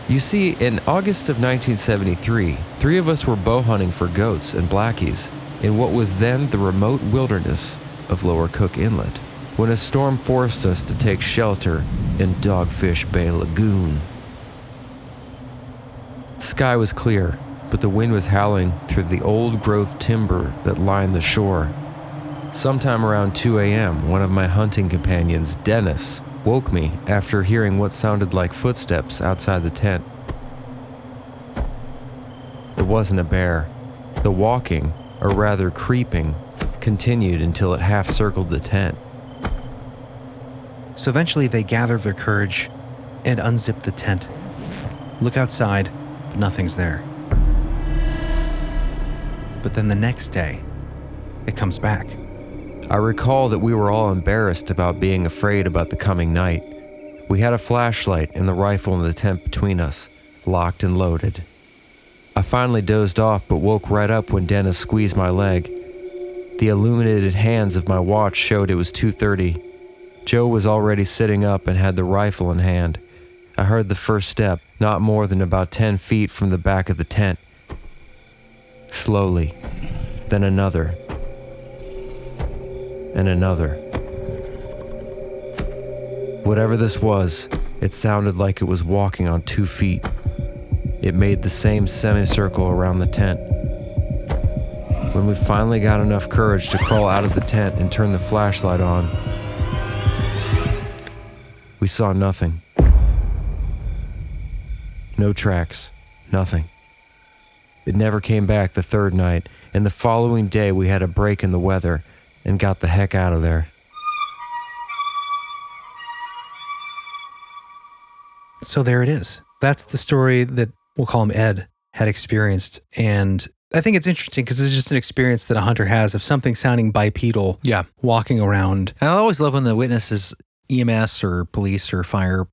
You see, in August of 1973, 3 of us were bow hunting for goats and blackies in what was then the remote wilderness of Lower Cook Inlet, when a storm forced us to take shelter in Dogfish Bay Lagoon. The sky was clear, but the wind was howling through the old-growth timber that lined the shore. Sometime around 2 a.m., one of my hunting companions, Dennis, woke me after hearing what sounded like footsteps outside the tent. It wasn't a bear. The walking, or rather creeping, continued until it half-circled the tent. So eventually they gathered their courage and unzipped the tent. Look outside, but nothing's there. But then the next day, it comes back. I recall that we were all embarrassed about being afraid about the coming night. We had a flashlight and the rifle in the tent between us, locked and loaded. I finally dozed off but woke right up when Dennis squeezed my leg. The illuminated hands of my watch showed it was 2:30. Joe was already sitting up and had the rifle in hand. I heard the first step, not more than about 10 feet from the back of the tent. Slowly, then another. And another. Whatever this was, it sounded like it was walking on 2 feet. It made the same semicircle around the tent. When we finally got enough courage to crawl out of the tent and turn the flashlight on, we saw nothing. No tracks, nothing. It never came back the third night, and the following day we had a break in the weather and got the heck out of there. So there it is. That's the story that we'll call him Ed had experienced. And I think it's interesting because it's just an experience that a hunter has of something sounding bipedal walking around. And I always love when the witness is EMS or police or fire,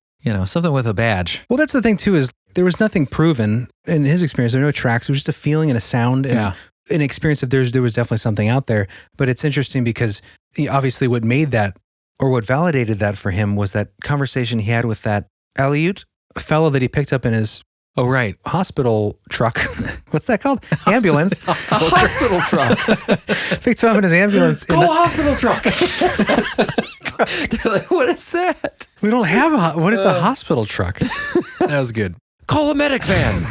something with a badge. Well, that's the thing too, is there was nothing proven in his experience. There were no tracks. It was just a feeling and a sound and an experience that there was definitely something out there. But it's interesting because obviously what made that or what validated that for him was that conversation he had with that Aleut, a fellow that he picked up in his hospital truck. What's that called? Ambulance. Hospital truck. Picked him up in his ambulance. Hospital truck. They're like, what is that? We don't have what is a hospital truck? That was good. Call a medic van.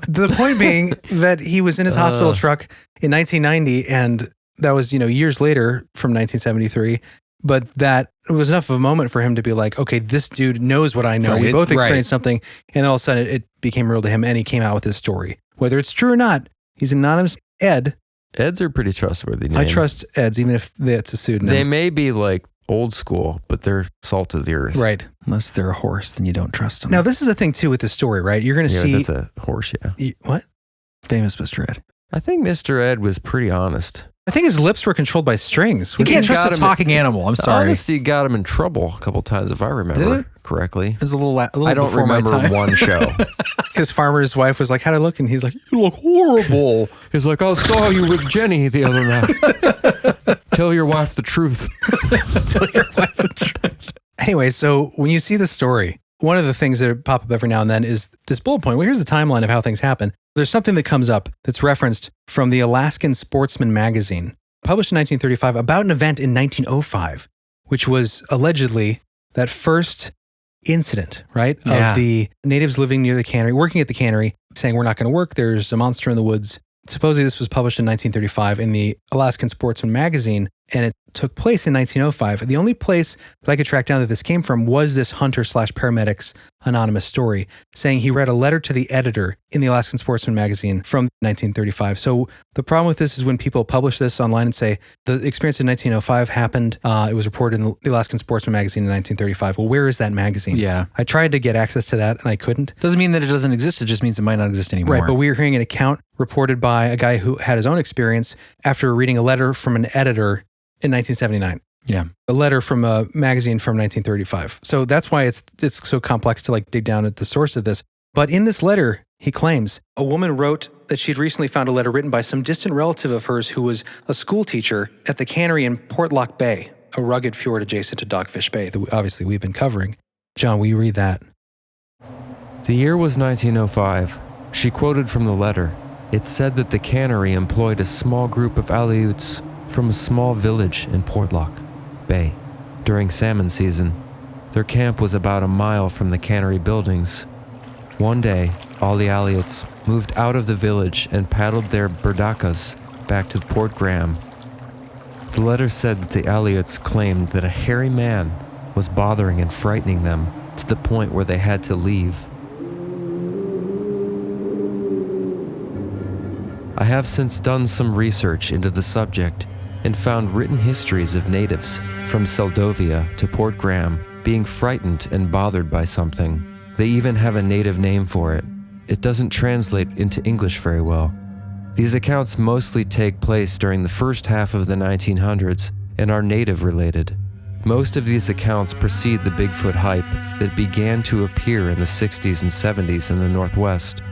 The point being that he was in his hospital truck in 1990, and that was, years later from 1973. But that was enough of a moment for him to be like, okay, this dude knows what I know. Right. We both experienced something. And all of a sudden it became real to him and he came out with his story. Whether it's true or not, he's anonymous. Ed. Eds are pretty trustworthy names. I trust Eds, even if it's a pseudonym. They may be like old school, but they're salt of the earth. Right. Unless they're a horse, then you don't trust them. Now, this is the thing too with this story, right? You're going to see. That's a horse, yeah. What? Famous Mr. Ed. I think Mr. Ed was pretty honest. I think his lips were controlled by strings. You can't trust a talking animal. I'm sorry. Honesty got him in trouble a couple times, if I remember correctly. It was a little I don't before my remember time. one show. His farmer's wife was like, how'd I look? And he's like, you look horrible. He's like, I saw you with Jenny the other night. Tell your wife the truth. Tell your wife the truth. Anyway, so when you see the story, one of the things that pop up every now and then is this bullet point. Well, here's the timeline of how things happen. There's something that comes up that's referenced from the Alaskan Sportsman magazine, published in 1935, about an event in 1905, which was allegedly that first incident, right? Yeah. Of the natives living near the cannery, working at the cannery, saying, we're not going to work. There's a monster in the woods. Supposedly this was published in 1935 in the Alaskan Sportsman magazine, and it took place in 1905. The only place that I could track down that this came from was this hunter/paramedic's anonymous story, saying he read a letter to the editor in the Alaskan Sportsman magazine from 1935. So the problem with this is when people publish this online and say, the experience in 1905 happened, it was reported in the Alaskan Sportsman magazine in 1935. Well, where is that magazine? Yeah. I tried to get access to that and I couldn't. Doesn't mean that it doesn't exist. It just means it might not exist anymore. Right, but we are hearing an account reported by a guy who had his own experience after reading a letter from an editor in 1979. Yeah. A letter from a magazine from 1935. So that's why it's so complex to dig down at the source of this. But in this letter, he claims a woman wrote that she'd recently found a letter written by some distant relative of hers who was a school teacher at the cannery in Portlock Bay, a rugged fjord adjacent to Dogfish Bay that obviously we've been covering. John, will you read that? The year was 1905. She quoted from the letter. It said that the cannery employed a small group of Aleuts from a small village in Portlock Bay during salmon season. Their camp was about a mile from the cannery buildings. One day, all the Aleuts moved out of the village and paddled their berdacas back to Port Graham. The letter said that the Aleuts claimed that a hairy man was bothering and frightening them to the point where they had to leave. I have since done some research into the subject and found written histories of natives from Seldovia to Port Graham being frightened and bothered by something. They even have a native name for it. It doesn't translate into English very well. These accounts mostly take place during the first half of the 1900s and are native related. Most of these accounts precede the Bigfoot hype that began to appear in the 60s and 70s in the Northwest.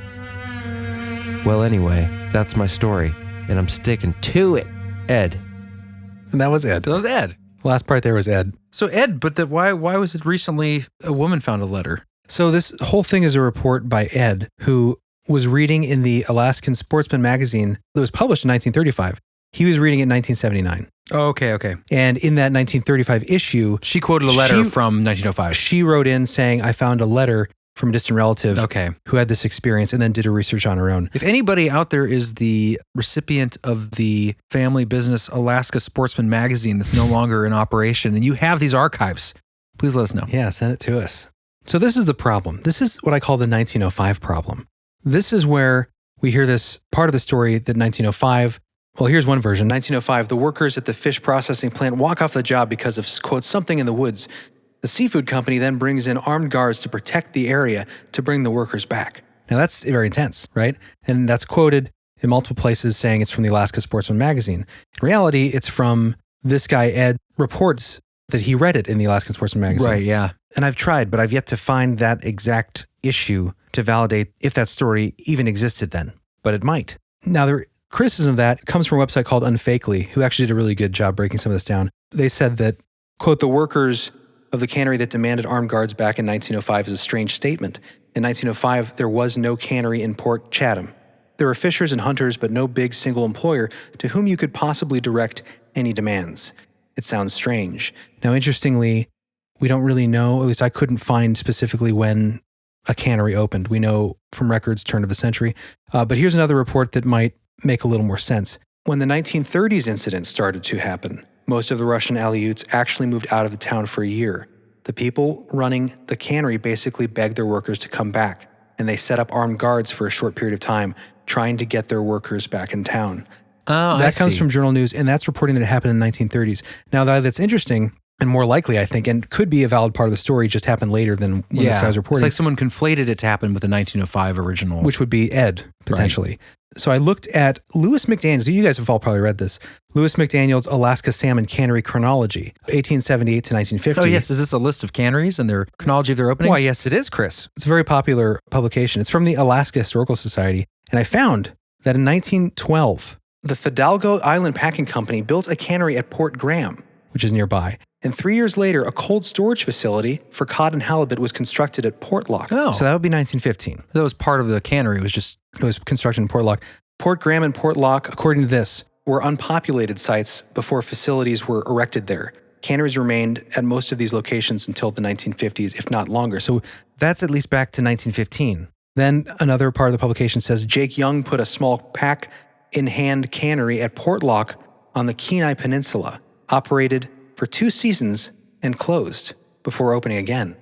Well, anyway, that's my story, and I'm sticking to it. Ed. And that was Ed. That was Ed. Last part there was Ed. So Ed, but why was it recently a woman found a letter? So this whole thing is a report by Ed, who was reading in the Alaskan Sportsman magazine that was published in 1935. He was reading it in 1979. Oh, okay. And in that 1935 issue, She quoted a letter from 1905. she wrote in saying, I found a letter from a distant relative Okay. who had this experience, and then did her research on her own. If anybody out there is the recipient of the family business Alaska Sportsman magazine that's no longer in operation and you have these archives, please let us know. Yeah, send it to us. So this is the problem. This is what I call the 1905 problem. This is where we hear this part of the story that 1905, well, here's one version. 1905, the workers at the fish processing plant walk off the job because of, quote, something in the woods. The seafood company then brings in armed guards to protect the area to bring the workers back. Now that's very intense, right? And that's quoted in multiple places saying it's from the Alaska Sportsman magazine. In reality, it's from this guy, Ed, reports that he read it in the Alaskan Sportsman magazine. Right, yeah. And I've tried, but I've yet to find that exact issue to validate if that story even existed then. But it might. Now, the criticism of that comes from a website called Unfakely, who actually did a really good job breaking some of this down. They said that, quote, the workers of the cannery that demanded armed guards back in 1905 is a strange statement. In 1905, there was no cannery in Port Chatham. There were fishers and hunters, but no big single employer to whom you could possibly direct any demands. It sounds strange. Now, interestingly, we don't really know, at least I couldn't find specifically when a cannery opened. We know from records turn of the century. But here's another report that might make a little more sense. When the 1930s incident started to happen, most of the Russian Aleuts actually moved out of the town for a year. The people running the cannery basically begged their workers to come back, and they set up armed guards for a short period of time, trying to get their workers back in town. Oh, That comes from Journal News, and that's reporting that it happened in the 1930s. Now, that's interesting and more likely, I think, and could be a valid part of the story, just happened later than when this guy was reporting. It's like someone conflated it to happen with the 1905 original. Which would be Ed, potentially. Right. So I looked at Lewis McDaniel's, you guys have all probably read this, Lewis McDaniel's Alaska Salmon Cannery Chronology, 1878 to 1950. Oh, yes. Is this a list of canneries and their chronology of their openings? Why, yes, it is, Chris. It's a very popular publication. It's from the Alaska Historical Society. And I found that in 1912, the Fidalgo Island Packing Company built a cannery at Port Graham, which is nearby. And 3 years later, a cold storage facility for cod and halibut was constructed at Portlock. Oh. So that would be 1915. That was part of the cannery. It was constructed in Portlock. Port Graham and Portlock, according to this, were unpopulated sites before facilities were erected there. Canneries remained at most of these locations until the 1950s, if not longer. So that's at least back to 1915. Then another part of the publication says Jake Young put a small pack-in-hand cannery at Portlock on the Kenia Peninsula, operated for 2 seasons and closed before opening again.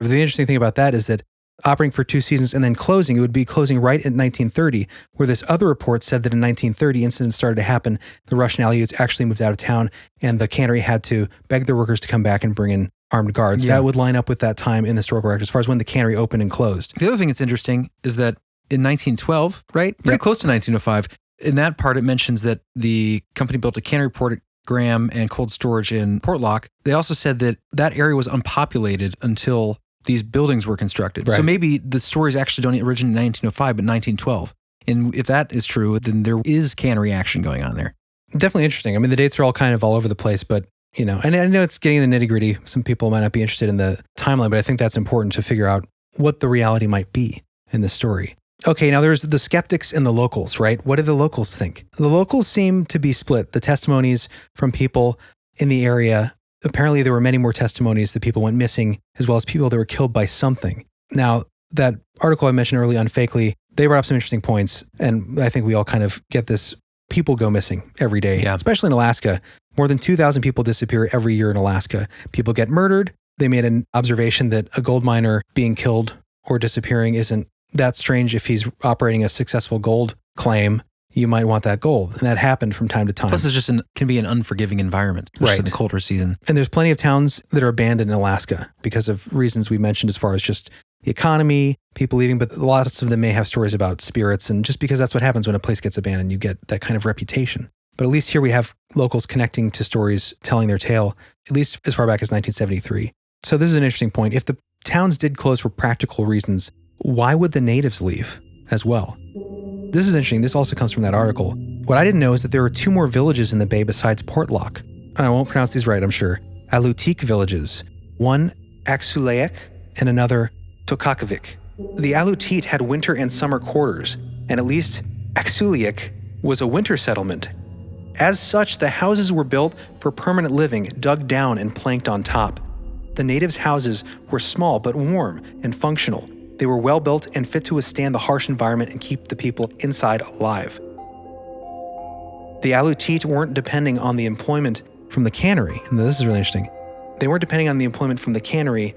The interesting thing about that is that operating for 2 seasons and then closing, it would be closing right in 1930, where this other report said that in 1930 incidents started to happen. The Russian Aleuts actually moved out of town and the cannery had to beg their workers to come back and bring in armed guards. Yeah. That would line up with that time in the historical record as far as when the cannery opened and closed. The other thing that's interesting is that in 1912, right? Pretty close to 1905, in that part it mentions that the company built a cannery Port Graham and cold storage in Portlock. They also said that that area was unpopulated until these buildings were constructed. Right. So maybe the stories actually don't originate in 1905, but 1912. And if that is true, then there is cannery action going on there. Definitely interesting. I mean, the dates are all kind of all over the place, but and I know it's getting in the nitty gritty. Some people might not be interested in the timeline, but I think that's important to figure out what the reality might be in the story. Okay, now there's the skeptics and the locals, right? What do the locals think? The locals seem to be split. The testimonies from people in the area, apparently there were many more testimonies that people went missing, as well as people that were killed by something. Now, that article I mentioned earlier, Unfakely, they brought up some interesting points, and I think we all kind of get this. People go missing every day, especially in Alaska. More than 2,000 people disappear every year in Alaska. People get murdered. They made an observation that a gold miner being killed or disappearing isn't that strange. If he's operating a successful gold claim, you might want that gold. And that happened from time to time. Plus, it's just can be an unforgiving environment, especially in the colder season. And there's plenty of towns that are abandoned in Alaska because of reasons we mentioned as far as just the economy, people leaving, but lots of them may have stories about spirits. And just because that's what happens when a place gets abandoned, you get that kind of reputation. But at least here we have locals connecting to stories, telling their tale, at least as far back as 1973. So this is an interesting point. If the towns did close for practical reasons, why would the natives leave as well? This is interesting. This also comes from that article. What I didn't know is that there are 2 more villages in the bay besides Portlock. I won't pronounce these right, I'm sure. Aleut villages. One, Aleut, and another, Tokakavik. The Aleut had winter and summer quarters, and at least Aleut was a winter settlement. As such, the houses were built for permanent living, dug down and planked on top. The natives' houses were small but warm and functional. They were well built and fit to withstand the harsh environment and keep the people inside alive. The Aleut weren't depending on the employment from the cannery, and this is really interesting. They weren't depending on the employment from the cannery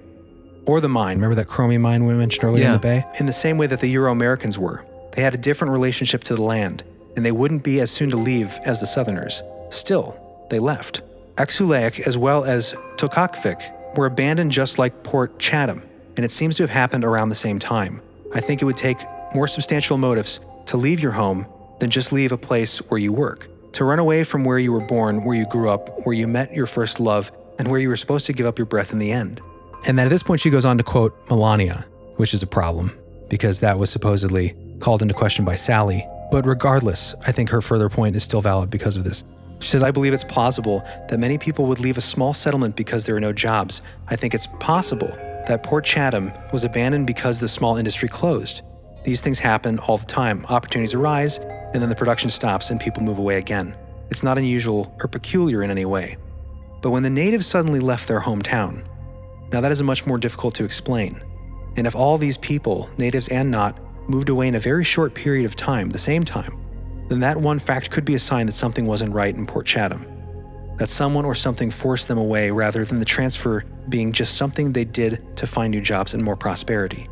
or the mine. Remember that chromium mine we mentioned earlier in the bay? In the same way that the Euro-Americans were. They had a different relationship to the land, and they wouldn't be as soon to leave as the Southerners. Still, they left. Aleut, as well as Tokakavik, were abandoned just like Port Chatham, and it seems to have happened around the same time. I think it would take more substantial motives to leave your home than just leave a place where you work. To run away from where you were born, where you grew up, where you met your first love, and where you were supposed to give up your breath in the end. And then at this point she goes on to quote Melania, which is a problem, because that was supposedly called into question by Sally. But regardless, I think her further point is still valid because of this. She says, I believe it's plausible that many people would leave a small settlement because there are no jobs. I think it's possible that Port Chatham was abandoned because the small industry closed. These things happen all the time. Opportunities arise, and then the production stops and people move away again. It's not unusual or peculiar in any way. But when the natives suddenly left their hometown, now that is much more difficult to explain. And if all these people, natives and not, moved away in a very short period of time, the same time, then that one fact could be a sign that something wasn't right in Port Chatham. That someone or something forced them away rather than the transfer being just something they did to find new jobs and more prosperity.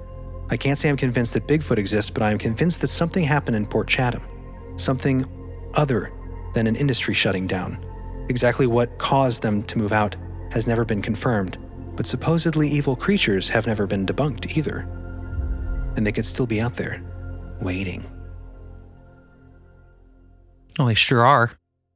I can't say I'm convinced that Bigfoot exists, but I am convinced that something happened in Port Chatham. Something other than an industry shutting down. Exactly what caused them to move out has never been confirmed, but supposedly evil creatures have never been debunked either. And they could still be out there, waiting. Well, they sure are.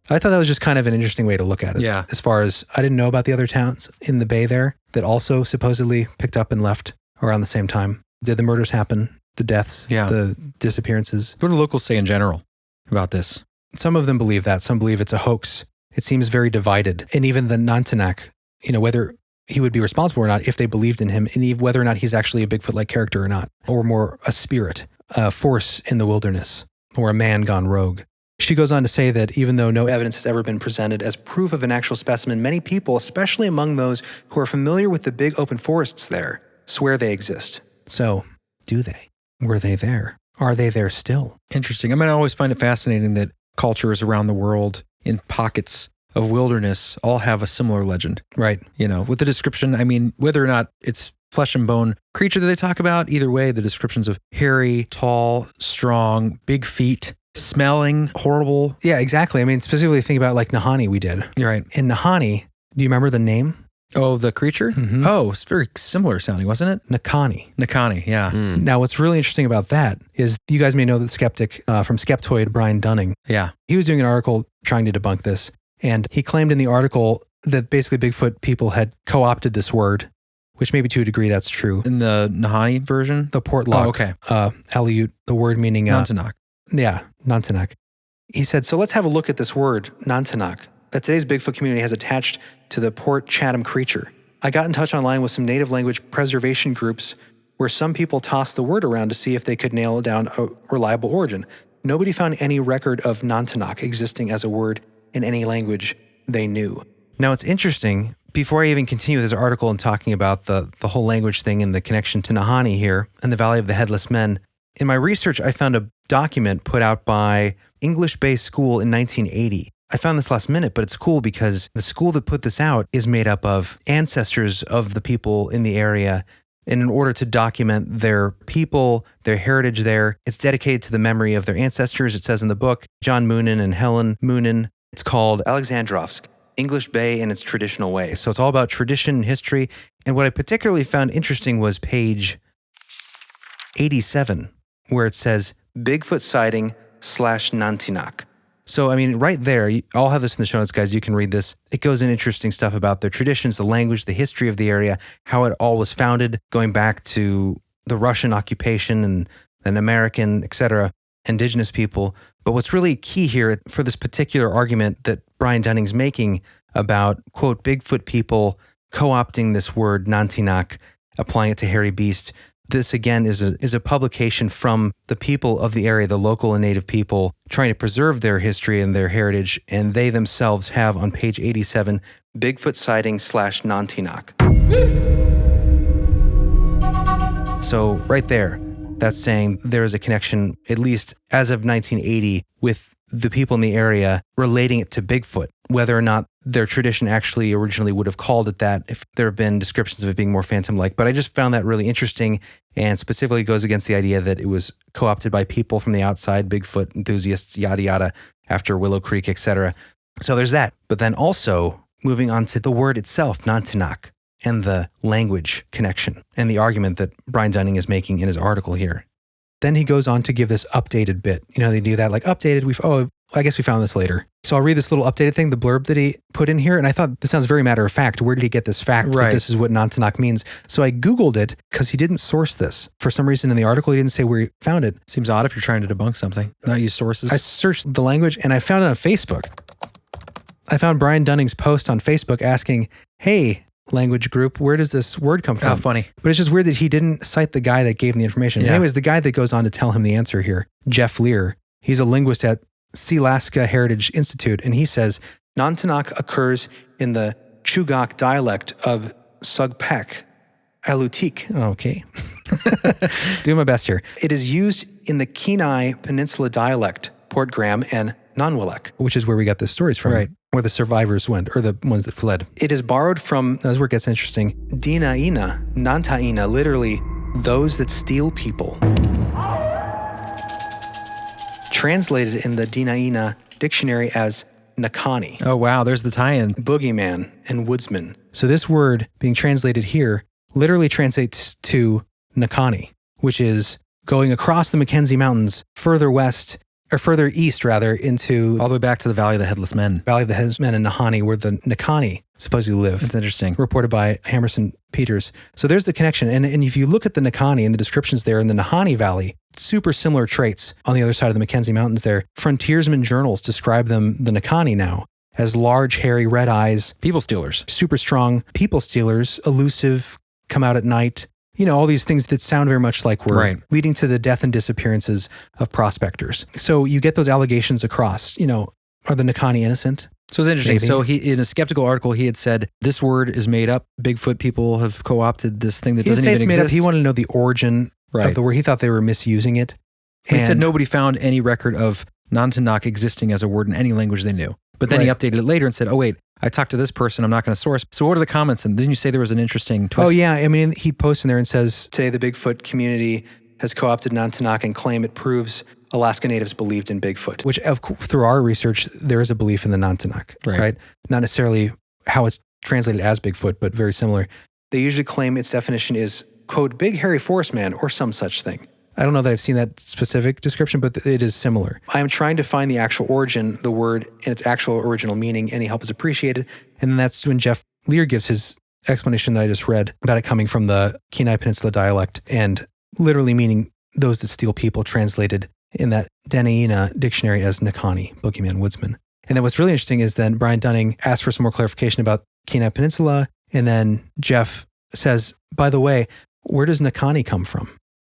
I thought that was just kind of an interesting way to look at it. Yeah. As far as, I didn't know about the other towns in the bay there that also supposedly picked up and left around the same time. Did the murders happen? The deaths? The disappearances? What do the locals say in general about this? Some of them believe that. Some believe it's a hoax. It seems very divided. And even the Nantinaq, whether he would be responsible or not, if they believed in him, and whether or not he's actually a Bigfoot-like character or not, or more a spirit, a force in the wilderness, or a man gone rogue. She goes on to say that even though no evidence has ever been presented as proof of an actual specimen, many people, especially among those who are familiar with the big open forests there, swear they exist. So, do they? Were they there? Are they there still? Interesting. I always find it fascinating that cultures around the world in pockets of wilderness all have a similar legend. Right. With the description, whether or not it's flesh and bone creature that they talk about, either way, the descriptions of hairy, tall, strong, big feet, smelling, horrible. Yeah, exactly. Specifically think about like Nahanni we did. You're right. In Nahanni, do you remember the name? Oh, the creature? Mm-hmm. Oh, it's very similar sounding, wasn't it? Nahanni, yeah. Now, what's really interesting about that is you guys may know the skeptic from Skeptoid, Brian Dunning. Yeah. He was doing an article trying to debunk this, and he claimed in the article that basically Bigfoot people had co-opted this word, which maybe to a degree that's true. In the Nahanni version? The Portlock. Oh, okay. Aleut, the word meaning... Nantinaq. Yeah, Nantinaq. He said, so let's have a look at this word, Nantinaq, that today's Bigfoot community has attached to the Port Chatham creature. I got in touch online with some native language preservation groups where some people tossed the word around to see if they could nail down a reliable origin. Nobody found any record of Nantinaq existing as a word in any language they knew. Now, it's interesting, before I even continue with this article and talking about the whole language thing and the connection to Nahanni here and the Valley of the Headless Men, in my research, I found a document put out by English-based school in 1980. I found this last minute, but it's cool because the school that put this out is made up of ancestors of the people in the area. And in order to document their people, their heritage there, it's dedicated to the memory of their ancestors. It says in the book, John Moonen and Helen Moonen. It's called Alexandrovsk, English Bay in its traditional way. So it's all about tradition and history. And what I particularly found interesting was page 87, where it says Bigfoot sighting / Nantinaq. So, I mean, right there, I'll have this in the show notes, guys. You can read this. It goes in interesting stuff about their traditions, the language, the history of the area, how it all was founded, going back to the Russian occupation and an American, etc., indigenous people. But what's really key here for this particular argument that Brian Dunning's making about, quote, Bigfoot people co-opting this word Nantinaq, applying it to hairy beast, this again is a publication from the people of the area, the local and native people, trying to preserve their history and their heritage, and they themselves have on page 87 Bigfoot sighting / Nantinaq. So right there, that's saying there is a connection, at least as of 1980, with the people in the area relating it to Bigfoot, whether or not their tradition actually originally would have called it that, if there have been descriptions of it being more phantom-like. But I just found that really interesting, and specifically goes against the idea that it was co-opted by people from the outside, Bigfoot enthusiasts, yada yada, after Willow Creek, etc. So there's that. But then also moving on to the word itself, Nantinaq, and the language connection and the argument that Brian Dunning is making in his article here. Then he goes on to give this updated bit. You know, they do that like updated. I guess we found this later. So I'll read this little updated thing, the blurb that he put in here. And I thought this sounds very matter of fact. Where did he get this fact that this is what Nantinaq means? So I Googled it because he didn't source this. For some reason in the article, he didn't say where he found it. Seems odd if you're trying to debunk something, not use sources. I searched the language and I found it on Facebook. I found Brian Dunning's post on Facebook asking, hey, language group, where does this word come from? Oh, funny. But it's just weird that he didn't cite the guy that gave him the information. Yeah. Anyways, the guy that goes on to tell him the answer here, Jeff Lear, he's a linguist at Alaska Heritage Institute, and he says, Nantinaq occurs in the Chugach dialect of Sugpek, Aleut. Okay. Do my best here. It is used in the Kenia Peninsula dialect, Port Graham and Nantiinaq, Which is where we got the stories from. Right. Where the survivors went, or the ones that fled. It is borrowed from That's where it gets interesting. Dinaina, Nantiinaq, literally those that steal people. Translated in the Dinaina dictionary as Nahanni, Oh, wow. There's the tie-in. boogeyman, and woodsman. So this word being translated here literally translates to Nahanni, which is going across the Mackenzie Mountains further west, or further east rather, into All the way back to the Valley of the Headless Men. Valley of the Headless Men in Nahanni, where the Nahanni supposedly live. That's interesting. Reported by Hammerson Peters. So there's the connection. And if you look at the Nahanni and the descriptions there in the Nahanni Valley, super similar traits on the other side of the Mackenzie Mountains there. Frontiersman journals describe them, the Nahanni now, as large, hairy, red eyes, People stealers. super strong, people stealers, elusive, come out at night. You know, all these things that sound very much like were Right. leading to the death and disappearances of prospectors. So you get those allegations across, you know, are the Nahanni innocent? So it's interesting. Maybe. So he, in a skeptical article, he had said, this word is made up. Bigfoot people have co-opted this thing that He didn't doesn't say even it's made exist. up. He wanted to know the origin of the word. He thought they were misusing it. He said And- nobody found any record of Nantinaq existing as a word in any language they knew. But then he Right. updated it later and said, oh, wait, I talked to this person. I'm not going to source. So what are the comments? And didn't you say there was an interesting twist? Oh, yeah. I mean, he posts in there and says, Today, the Bigfoot community has co-opted Nantinaq and claim it proves Alaska natives believed in Bigfoot. which through our research, there is a belief in the Nantinaq, right? Not necessarily how it's translated as Bigfoot, but very similar. They usually claim its definition is, quote, big hairy forest man or some such thing. I don't know that I've seen that specific description, but it is similar. I am trying to find the actual origin, the word, and its actual original meaning. Any help is appreciated. And then that's when Jeff Lear gives his explanation that I just read about it coming from the Kenai Peninsula dialect and literally meaning those that steal people, translated in that Nantiinaq dictionary as Nahanni, boogeyman, woodsman. And then what's really interesting is then Brian Dunning asked for some more clarification about Kenia Peninsula. And then Jeff says, by the way, where does Nahanni come from?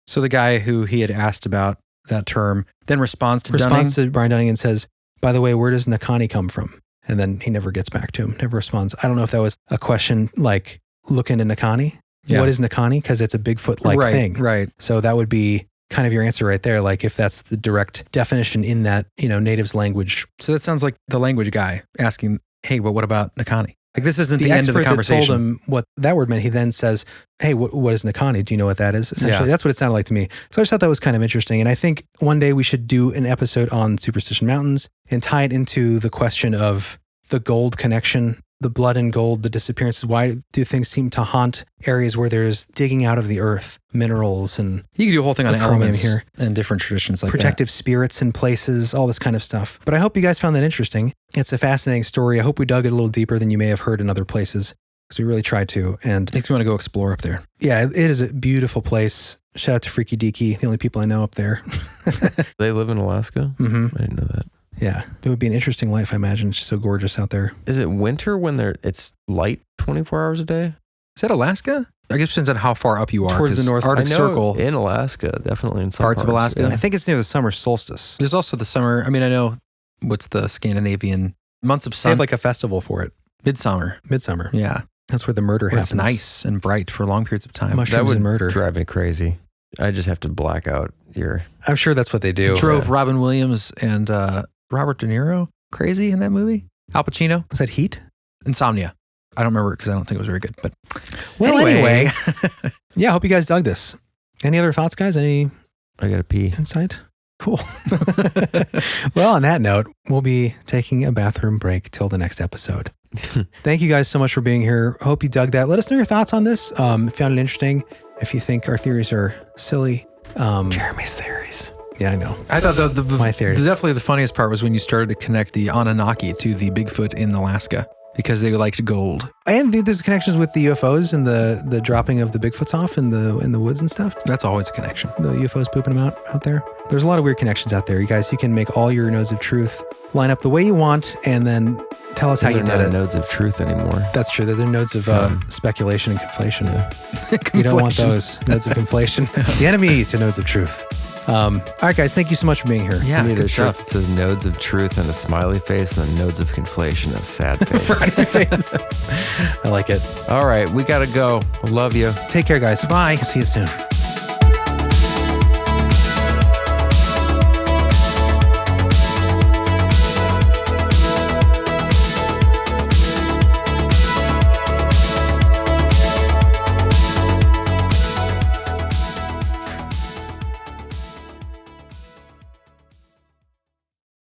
So the guy who he had asked about that term then responds to Brian Dunning and says, by the way, where does Nahanni come from? And then he never gets back to him, never responds. I don't know if that was a question like, look into Nahanni. Yeah. What is Nahanni? Because it's a Bigfoot-like thing. Right. So that would be kind of your answer right there. Like if that's the direct definition in that, native's language. So that sounds like the language guy asking, hey, well, what about Nahanni? Like this isn't the end of the expert conversation. That told him what that word meant. He then says, hey, what is Nahanni? Do you know what that is? Essentially, that's what it sounded like to me. So I just thought that was kind of interesting. And I think one day we should do an episode on Superstition Mountains and tie it into the question of the gold connection, the blood and gold, the disappearances. Why do things seem to haunt areas where there's digging out of the earth, minerals, and you can do a whole thing on elements here and different traditions like protective spirits in places, all this kind of stuff. But I hope you guys found that interesting. It's a fascinating story. I hope we dug it a little deeper than you may have heard in other places, because we really tried to. And makes me want to go explore up there. Yeah, it is a beautiful place. Shout out to Freaky Deaky, the only people I know up there. They live in Alaska? Mm-hmm. I didn't know that. Yeah, it would be an interesting life, I imagine. It's just so gorgeous out there. Is it winter when it's light 24 hours a day? Is that Alaska? I guess it depends on how far up you are. Towards the North Arctic Circle. In Alaska, definitely in some parts of Alaska. Yeah. I think it's near the summer solstice. There's also the summer. I mean, I know what's the Scandinavian months of sun. They have like a festival for it. Midsummer. Yeah. That's where the murder happens. It's nice and bright for long periods of time. Mushrooms and murder. Drive me crazy. I just have to black out your... I'm sure that's what they do. Drove Robin Williams and Robert De Niro crazy in that movie. Al Pacino. Was that Heat? Insomnia. I don't remember it because I don't think it was very good. But well, anyway. Yeah, I hope you guys dug this. Any other thoughts, guys? Any? I gotta pee. Insight? Cool. Well, on that note, we'll be taking a bathroom break till the next episode. Thank you guys so much for being here. Hope you dug that. Let us know your thoughts on this. If you found it interesting, if you think our theories are silly. Jeremy's theories. Yeah, I know. I thought my theories. Definitely the funniest part was when you started to connect the Anunnaki to the Bigfoot in Alaska because they liked gold. And there's connections with the UFOs and the dropping of the Bigfoots off in the woods and stuff. That's always a connection. The UFOs pooping them out there. There's a lot of weird connections out there. You guys, you can make all your nodes of truth line up the way you want and then tell us how you did it. They're not nodes of truth anymore. That's true. They're nodes of speculation and conflation. Yeah. You don't want those nodes of conflation. The enemy to nodes of truth. All right, guys. Thank you so much for being here. Yeah, good stuff. It says nodes of truth and a smiley face, and then nodes of conflation and a sad face. I like it. All right, we gotta go. Love you. Take care, guys. Bye. See you soon.